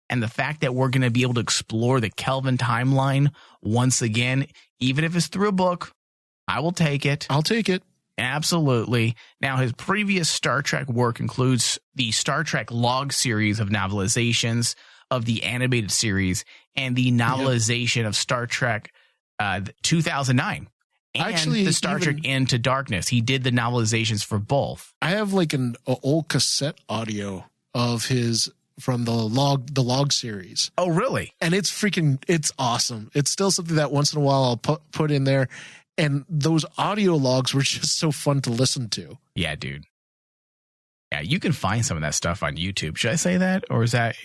And the fact that we're going to be able to explore the Kelvin timeline once again, even if it's through a book, I will take it. I'll take it. Absolutely. Now, his previous Star Trek work includes the Star Trek log series of novelizations of the animated series and the novelization of Star Trek 2009. And actually, the Star Trek Into Darkness. He did the novelizations for both. I have like an old cassette audio of his from the log series. Oh, really? And it's awesome. It's still something that once in a while I'll put in there. And those audio logs were just so fun to listen to. Yeah, dude. Yeah, you can find some of that stuff on YouTube. Should I say that? Or is that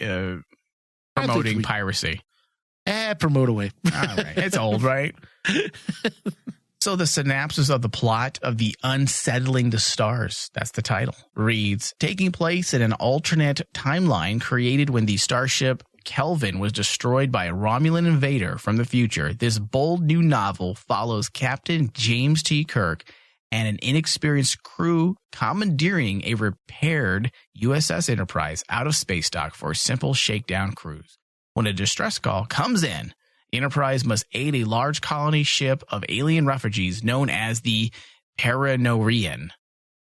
promoting piracy? Promote away. All right. It's old, right? So the synopsis of the plot of The Unsettling the Stars, that's the title, reads, taking place in an alternate timeline created when the starship Kelvin was destroyed by a Romulan invader from the future. This bold new novel follows Captain James T. Kirk and an inexperienced crew commandeering a repaired USS Enterprise out of space dock for a simple shakedown cruise. When a distress call comes in, Enterprise must aid a large colony ship of alien refugees known as the Paranorian.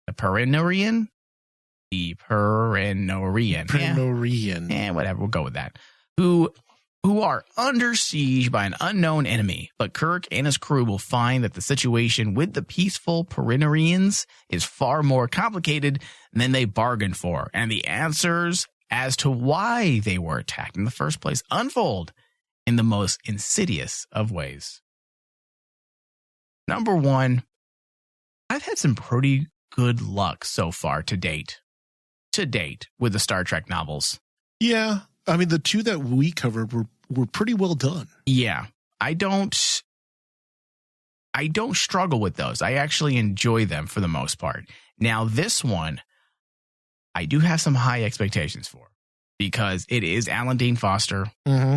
The Paranorian? The Paranorian. Paranorian. Yeah, whatever. We'll go with that. Who are under siege by an unknown enemy. But Kirk and his crew will find that the situation with the peaceful Paranorians is far more complicated than they bargained for. And the answers as to why they were attacked in the first place unfold in the most insidious of ways. Number one, I've had some pretty good luck so far to date with the Star Trek novels. Yeah. I mean, the two that we covered were pretty well done. Yeah. I don't struggle with those. I actually enjoy them for the most part. Now, this one, I do have some high expectations for because it is Alan Dean Foster. Mm-hmm.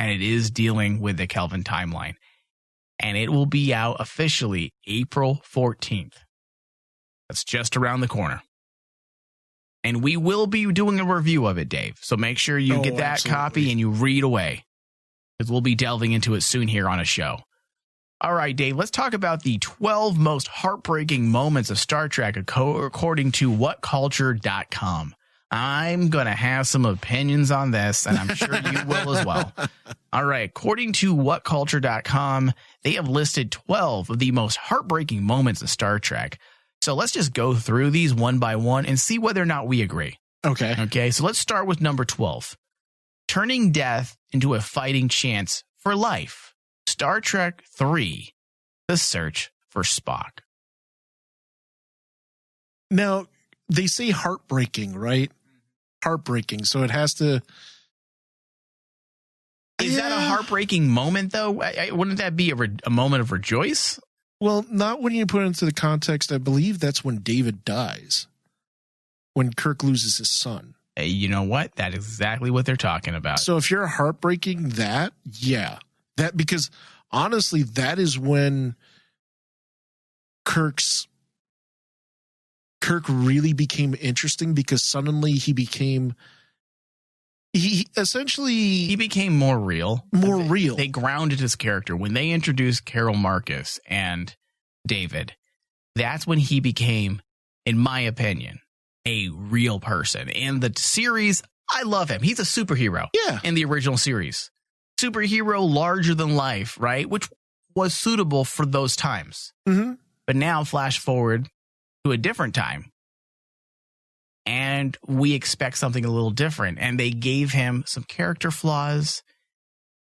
And it is dealing with the Kelvin timeline. And it will be out officially April 14th. That's just around the corner. And we will be doing a review of it, Dave. So make sure you get that copy and you read away. Because we'll be delving into it soon here on a show. All right, Dave, let's talk about the 12 most heartbreaking moments of Star Trek according to whatculture.com. I'm going to have some opinions on this, and I'm sure you will as well. All right. According to whatculture.com, they have listed 12 of the most heartbreaking moments of Star Trek. So let's just go through these one by one and see whether or not we agree. Okay. Okay. So let's start with number 12. Turning death into a fighting chance for life. Star Trek 3, The Search for Spock. Now, they say heartbreaking, right? Heartbreaking. So it has to. Is that a heartbreaking moment, though? Wouldn't that be a moment of rejoice? Well, not when you put it into the context. I believe that's when David dies. When Kirk loses his son. Hey, you know what? That is exactly what they're talking about. So if you're heartbreaking that, yeah. That because honestly, that is when Kirk really became interesting because suddenly he became more real. Real. They grounded his character. When they introduced Carol Marcus and David, that's when he became, in my opinion, a real person. In the series, I love him. He's a superhero. Yeah. In the original series. Superhero larger than life, right? Which was suitable for those times. Mm-hmm. But now flash forward to a different time. And we expect something a little different. And they gave him some character flaws.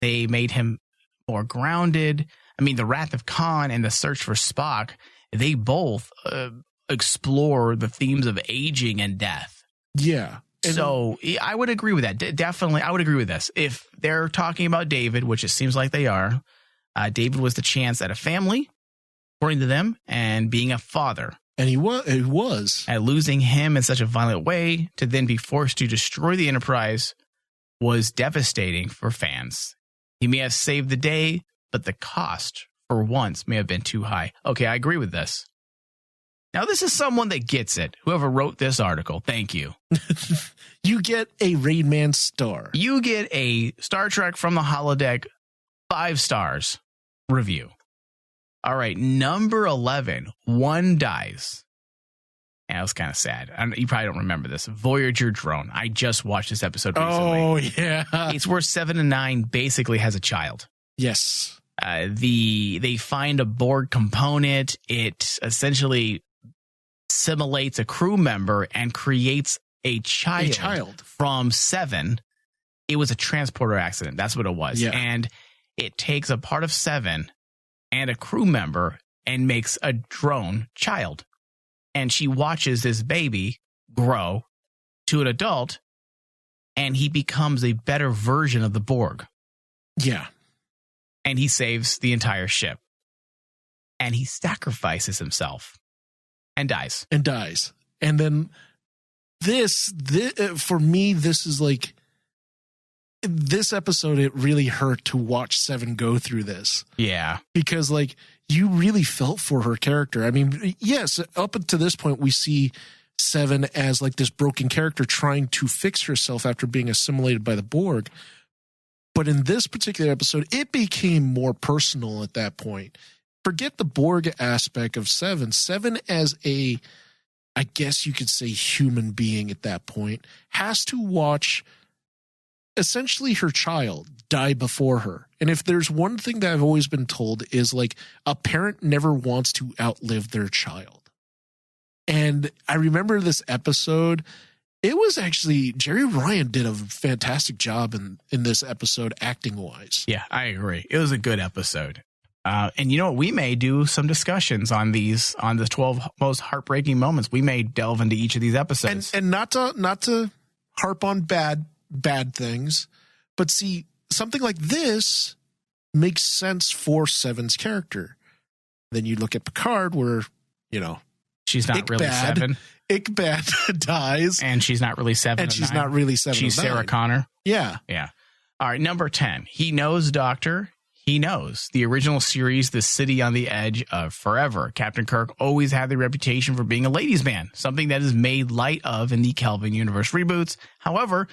They made him more grounded. I mean, The Wrath of Khan and The Search for Spock, they both explore the themes of aging and death. Yeah. So I would agree with that. Definitely, I would agree with this. If they're talking about David, which it seems like they are, David was the chance at a family, according to them, and being a father. And he was. And losing him in such a violent way to then be forced to destroy the Enterprise was devastating for fans. He may have saved the day, but the cost for once may have been too high. Okay, I agree with this. Now, this is someone that gets it. Whoever wrote this article, thank you. You get a Rain Man star. You get a Star Trek From the Holodeck 5 stars review. All right, number 11, one dies. Yeah, it was kind of sad. You probably don't remember this. Voyager drone. I just watched this episode recently. Oh, yeah. It's where 7 and 9 basically has a child. Yes. They find a Borg component. It essentially simulates a crew member and creates a child from 7. It was a transporter accident. That's what it was. Yeah. And it takes a part of 7 and a crew member and makes a drone child. And she watches this baby grow to an adult, and he becomes a better version of the Borg. Yeah. And he saves the entire ship. And he sacrifices himself and dies. And then this for me, this is like, this episode, it really hurt to watch 7 go through this. Yeah. Because, like, you really felt for her character. I mean, yes, up until this point, we see 7 as, like, this broken character trying to fix herself after being assimilated by the Borg. But in this particular episode, it became more personal at that point. Forget the Borg aspect of 7. 7 as a, I guess you could say, human being at that point, has to watch essentially her child die before her. And if there's one thing that I've always been told is, like, a parent never wants to outlive their child. And I remember this episode, it was actually, Jerry Ryan did a fantastic job in this episode, acting wise. Yeah, I agree. It was a good episode. And you know what? We may do some discussions on the 12 most heartbreaking moments. We may delve into each of these episodes. And not to harp on bad things, but see, something like this makes sense for 7's character. Then you look at Picard, where, you know, she's not really 7. Icbad dies, and she's not really 7. And she's not really 7. She's Sarah Connor. Yeah. All right, number 10. He knows, Doctor. He knows. The original series, The City on the Edge of Forever. Captain Kirk always had the reputation for being a ladies' man, something that is made light of in the Kelvin universe reboots. However,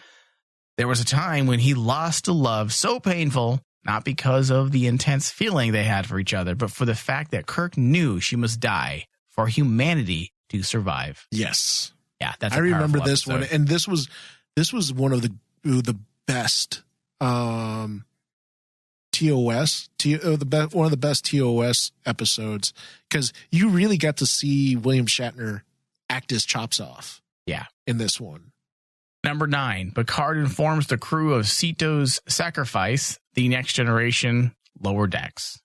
there was a time when he lost a love so painful, not because of the intense feeling they had for each other, but for the fact that Kirk knew she must die for humanity to survive. Yes. Yeah, that's I remember this episode. one, and this was one of the best TOS, one of the best TOS episodes, because you really got to see William Shatner act his chops off. Yeah. In this one. Number 9, Picard informs the crew of Sito's sacrifice, the Next Generation Lower Decks.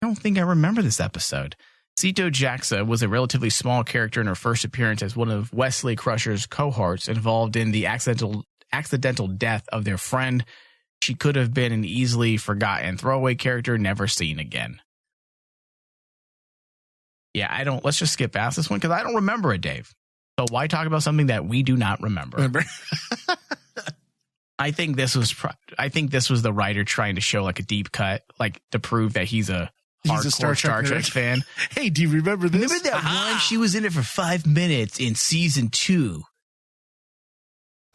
I don't think I remember this episode. Sito Jaxa was a relatively small character in her first appearance as one of Wesley Crusher's cohorts involved in the accidental death of their friend. She could have been an easily forgotten throwaway character, never seen again. Yeah, let's just skip past this one because I don't remember it, Dave. So why talk about something that we do not remember? I think this was the writer trying to show, like, a deep cut, like, to prove that he's a hardcore Star Trek fan. Hey, do you remember this? Remember that one? She was in it for 5 minutes in season 2.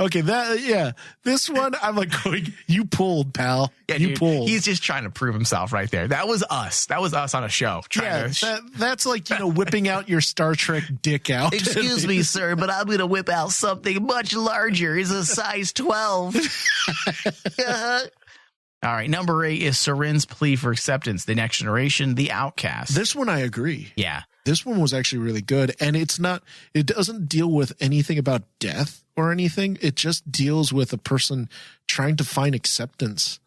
Okay, this one, I'm like going, you pulled, pal. Yeah, you dude, pulled. He's just trying to prove himself right there. That was us. That was us on a show. That's like, whipping out your Star Trek dick out. Excuse me, sir, but I'm going to whip out something much larger. It's a size 12. All right, number 8 is Sarin's plea for acceptance, the Next Generation, the Outcast. This one I agree. Yeah. This one was actually really good, and it doesn't deal with anything about death or anything. It just deals with a person trying to find acceptance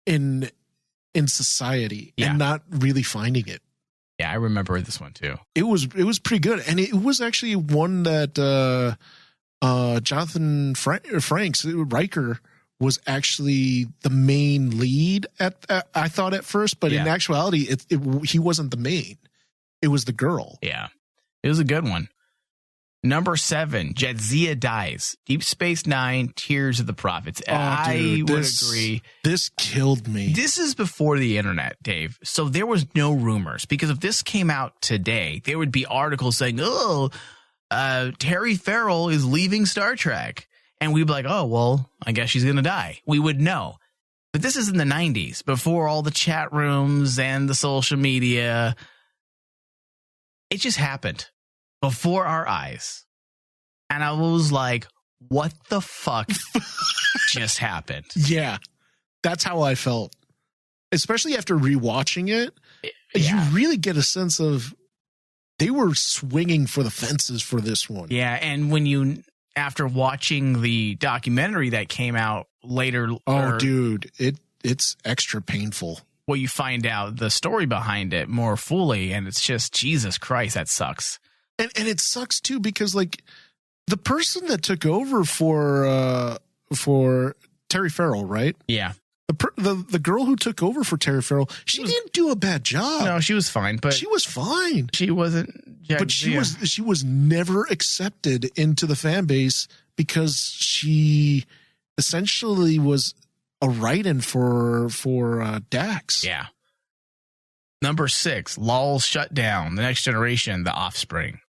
in society and not really finding it. Yeah, I remember this one too. It was pretty good, and it was actually one that Jonathan Frakes, Riker, was actually the main lead I thought at first, but in actuality, he wasn't the main. It was the girl. Yeah, it was a good one. Number 7, Jadzia dies. Deep Space Nine, Tears of the Prophets. I would agree. This killed me. This is before the internet, Dave. So there was no rumors, because if this came out today, there would be articles saying, Terry Farrell is leaving Star Trek. And we'd be like, oh, well, I guess she's going to die. We would know. But this is in the 90s, before all the chat rooms and the social media. It just happened before our eyes. And I was like, what the fuck just happened? Yeah, that's how I felt. Especially after rewatching it, you really get a sense of they were swinging for the fences for this one. Yeah, and after watching the documentary that came out later. Dude, it's extra painful. Well, you find out the story behind it more fully, and it's just, Jesus Christ, that sucks. And it sucks too, because like the person that took over for Terry Farrell, right? Yeah. The girl who took over for Terry Farrell, she didn't do a bad job. No, she was fine, but she was fine. She wasn't. But she was never accepted into the fan base because she essentially was a write-in for Dax. Yeah. Number 6, Lul's shut down. The Next Generation, The Offspring.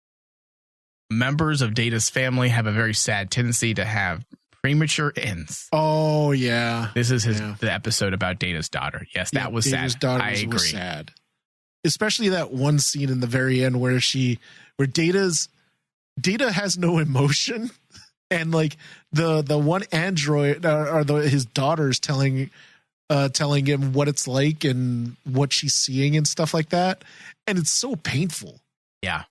Members of Data's family have a very sad tendency to have premature ends. Oh yeah, this is the episode about Data's daughter. Yes, that was Data's sad. Daughter I agree. Was sad, especially that one scene in the very end where Data has no emotion, and like the one android his daughter's telling him what it's like and what she's seeing and stuff like that, and it's so painful. Yeah.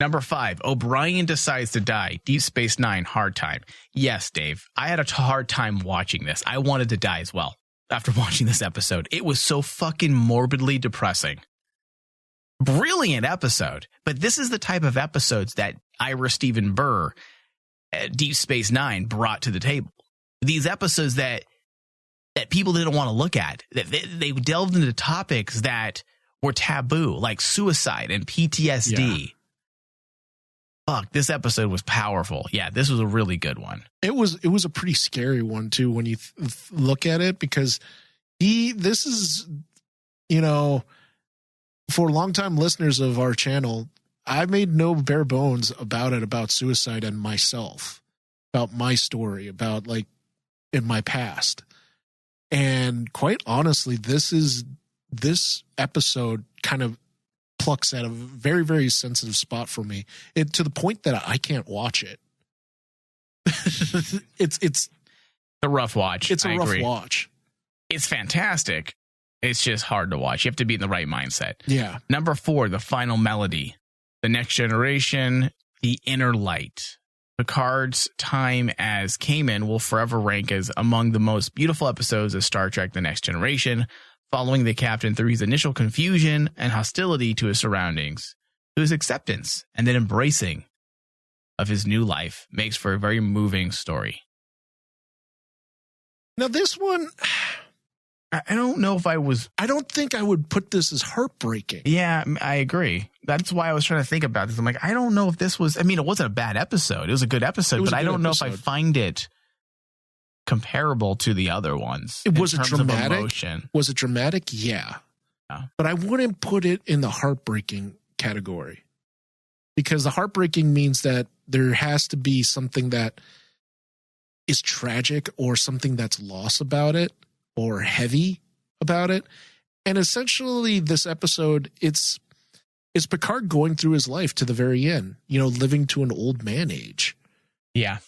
Number 5, O'Brien decides to die. Deep Space Nine, hard time. Yes, Dave, I had a hard time watching this. I wanted to die as well after watching this episode. It was so fucking morbidly depressing. Brilliant episode. But this is the type of episodes that Ira Steven Burr at Deep Space Nine brought to the table. These episodes that people didn't want to look at. They delved into topics that were taboo, like suicide and PTSD. Yeah. Fuck, this episode was powerful. Yeah, this was a really good one. It was a pretty scary one too when you look at it, because this is, for longtime listeners of our channel, I made no bare bones about suicide and myself, about my story, about like in my past. And quite honestly, this episode kind of plucks at a very, very sensitive spot for me, to the point that I can't watch it. It's a rough watch. It's a rough watch. It's fantastic. It's just hard to watch. You have to be in the right mindset. Yeah. Number 4, The Final Melody. The Next Generation, The Inner Light. Picard's time as Kamen will forever rank as among the most beautiful episodes of Star Trek The Next Generation, following the captain through his initial confusion and hostility to his surroundings, to his acceptance and then embracing of his new life, makes for a very moving story. Now, this one, I don't know if I don't think I would put this as heartbreaking. Yeah, I agree. That's why I was trying to think about this. I'm like, I don't know if this was, it wasn't a bad episode. It was a good episode, but I don't know if I find it comparable to the other ones. Was it dramatic? Was it dramatic? Yeah. But I wouldn't put it in the heartbreaking category, because the heartbreaking means that there has to be something that is tragic or something that's lost about it or heavy about it. And essentially this episode, it's Picard going through his life to the very end, living to an old man age. Yeah.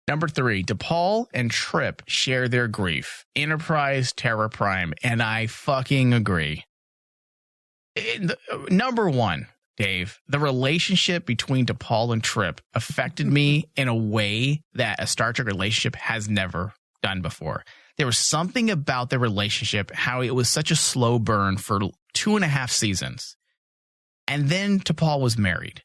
Number 3, DePaul and Trip share their grief. Enterprise, Terra Prime, and I fucking agree. Number 1, Dave, the relationship between DePaul and Trip affected me in a way that a Star Trek relationship has never done before. There was something about their relationship, how it was such a slow burn for 2.5 seasons. And then DePaul was married.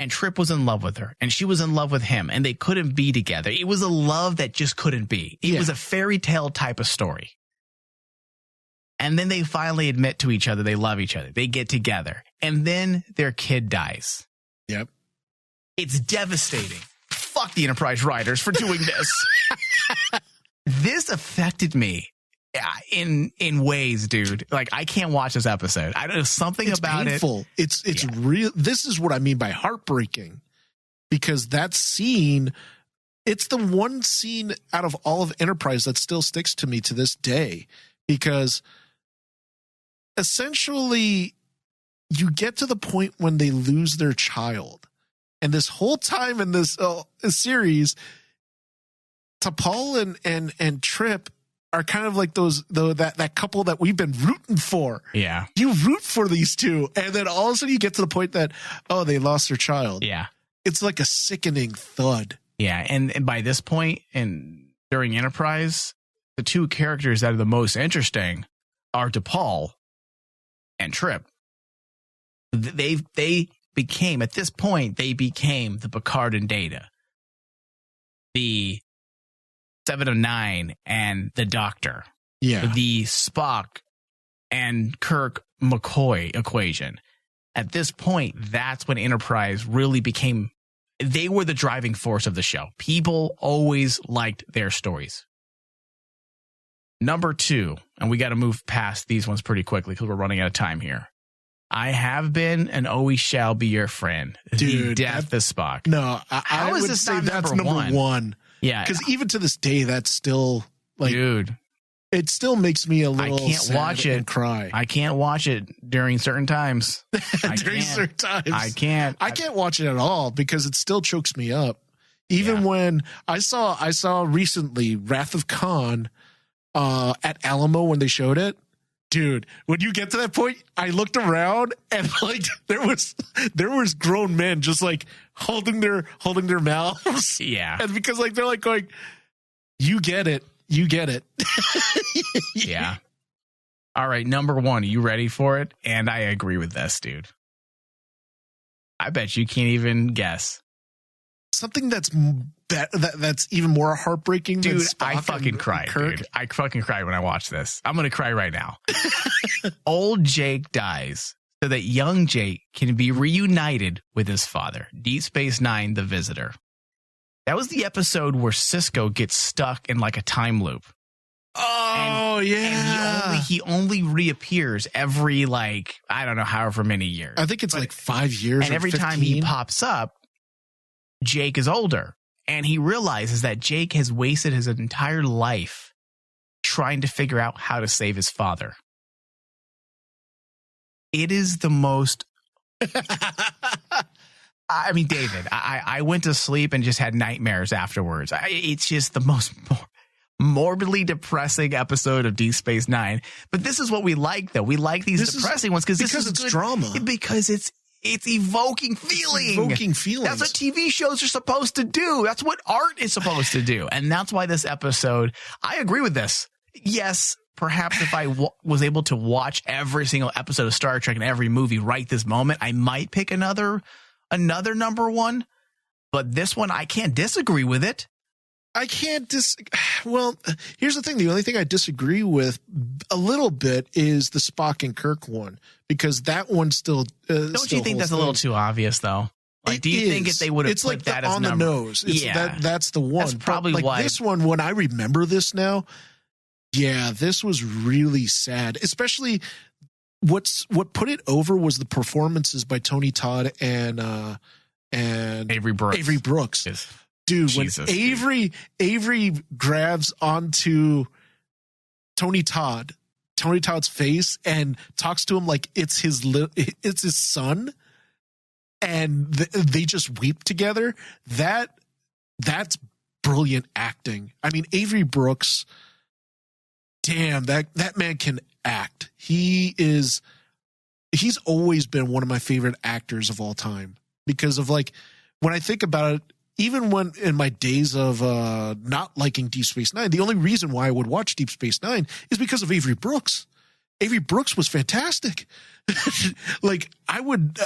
And Trip was in love with her, and she was in love with him, and they couldn't be together. It was a love that just couldn't be. It was a fairy tale type of story. And then they finally admit to each other they love each other. They get together, and then their kid dies. Yep. It's devastating. Fuck the Enterprise writers for doing this. This affected me in ways, dude. Like, I can't watch this episode. I don't know, something about painful. It's real. This is what I mean by heartbreaking, because that scene, it's the one scene out of all of Enterprise that still sticks to me to this day, because essentially you get to the point when they lose their child. And this whole time in this series, T'Pol and Trip are kind of like that couple that we've been rooting for. Yeah. You root for these two, and then all of a sudden you get to the point that, oh, they lost their child. Yeah. It's like a sickening thud. Yeah, and by this point, and during Enterprise, the two characters that are the most interesting are T'Pol and Trip. They became, at this point, they became the Picard and Data, the 7 of 9 and the Doctor. Yeah. The Spock and Kirk McCoy equation. At this point, that's when Enterprise really became, they were the driving force of the show. People always liked their stories. Number 2, and we got to move past these ones pretty quickly because we're running out of time here. I have been and always shall be your friend. Dude, the death of Spock. No, I would say that's number one. Yeah. Because even to this day, that's still like, dude, it still makes me a little I can't sad watch it and cry. I can't watch it during certain times. Certain times. I can't. I can't watch it at all because it still chokes me up. Even when I saw recently Wrath of Khan at Alamo when they showed it. Dude, when you get to that point, I looked around and like there was grown men just like holding their mouths. Yeah. And because like they're like going, you get it. Yeah. All right, number 1, are you ready for it? And I agree with this, dude. I bet you can't even guess. Something that's even more heartbreaking, dude. Than Spock I fucking cried, Kirk. dude. I fucking cried when I watched this. I'm gonna cry right now. Old Jake dies so that young Jake can be reunited with his father. Deep Space Nine: The Visitor. That was the episode where Sisko gets stuck in like a time loop. Oh, and he only reappears every like, I don't know, however many years. I think it's like 5 years. And every 15. time he pops up, Jake is older. And he realizes that Jake has wasted his entire life trying to figure out how to save his father. It is the most... I mean, David, I went to sleep and just had nightmares afterwards. It's just the most morbidly depressing episode of Deep Space Nine. But this is what we like, though. We like these depressing ones because it's good drama. Because it's evoking feeling. That's what TV shows are supposed to do. That's what art is supposed to do. And that's why this episode, I agree with this. Yes, perhaps if I was able to watch every single episode of Star Trek and every movie right this moment, I might pick another number 1. But this one, I can't disagree with it. I can't well, here's the thing. The only thing I disagree with a little bit is the Spock and Kirk one, because that one still don't you think that's a little too obvious, though? Like, do you think if they would have put that as on the nose? That's the one. That's probably like why this one. When I remember this now, yeah, this was really sad. Especially what put it over was the performances by Tony Todd and Avery Brooks. Yes. Dude, Jesus, when Avery grabs onto Tony Todd's face and talks to him like it's his son, and they just weep together. That's brilliant acting. I mean, Avery Brooks, damn, that man can act. He's always been one of my favorite actors of all time, because of like, when I think about it, even when in my days of not liking Deep Space Nine, the only reason why I would watch Deep Space Nine is because of Avery Brooks. Avery Brooks was fantastic. Like, I would,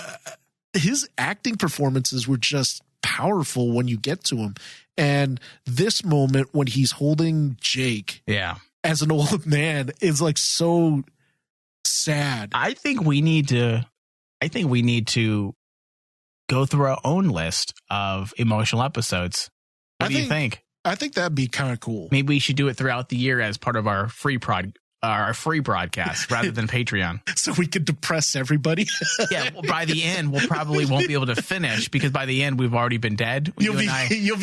his acting performances were just powerful when you get to him. And this moment when he's holding Jake, as an old man, is like so sad. I think we need to go through our own list of emotional episodes. What do you think? I think that'd be kind of cool. Maybe we should do it throughout the year as part of our free broadcast rather than Patreon. So we could depress everybody. Yeah, well, by the end, we'll probably won't be able to finish because by the end, we've already been dead. You'll be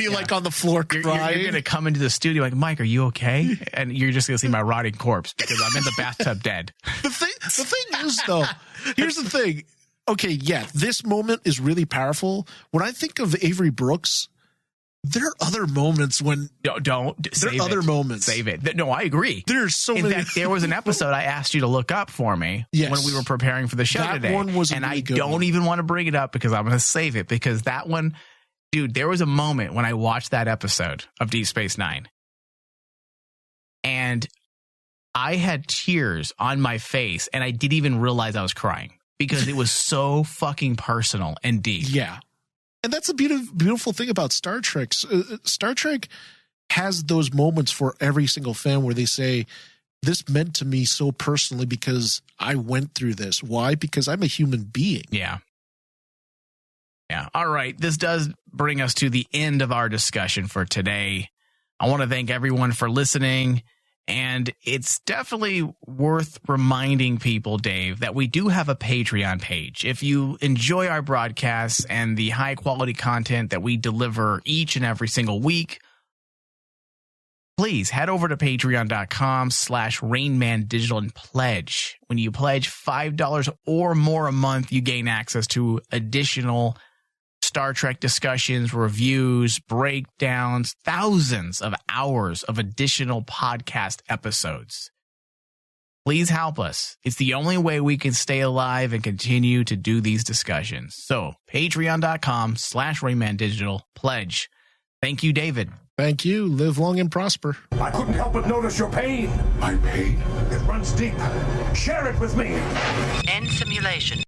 like on the floor crying. You're going to come into the studio like, Mike, are you okay? And you're just going to see my rotting corpse because I'm in the bathtub dead. The thing is, though, here's the thing. Okay, yeah, this moment is really powerful. When I think of Avery Brooks, there are other moments when moments. Save it. No, I agree. There's so many. In fact, there was an episode I asked you to look up for me when we were preparing for the show today. One was and I don't even want to bring it up because I'm going to save it because that one, dude, there was a moment when I watched that episode of Deep Space Nine and I had tears on my face and I didn't even realize I was crying because it was so fucking personal and deep. Yeah. And that's the beautiful thing about Star Trek. Star Trek has those moments for every single fan where they say, this meant to me so personally because I went through this. Why? Because I'm a human being. Yeah. Yeah. All right. This does bring us to the end of our discussion for today. I want to thank everyone for listening. And it's definitely worth reminding people, Dave, that we do have a Patreon page. If you enjoy our broadcasts and the high quality content that we deliver each and every single week, please head over to patreon.com/RainmanDigital and pledge. When you pledge $5 or more a month, you gain access to additional Star Trek discussions, reviews, breakdowns, thousands of hours of additional podcast episodes. Please help us. It's the only way we can stay alive and continue to do these discussions. So, patreon.com/RainmanDigital, pledge. Thank you, David. Thank you. Live long and prosper. I couldn't help but notice your pain. My pain? It runs deep. Share it with me. End simulation.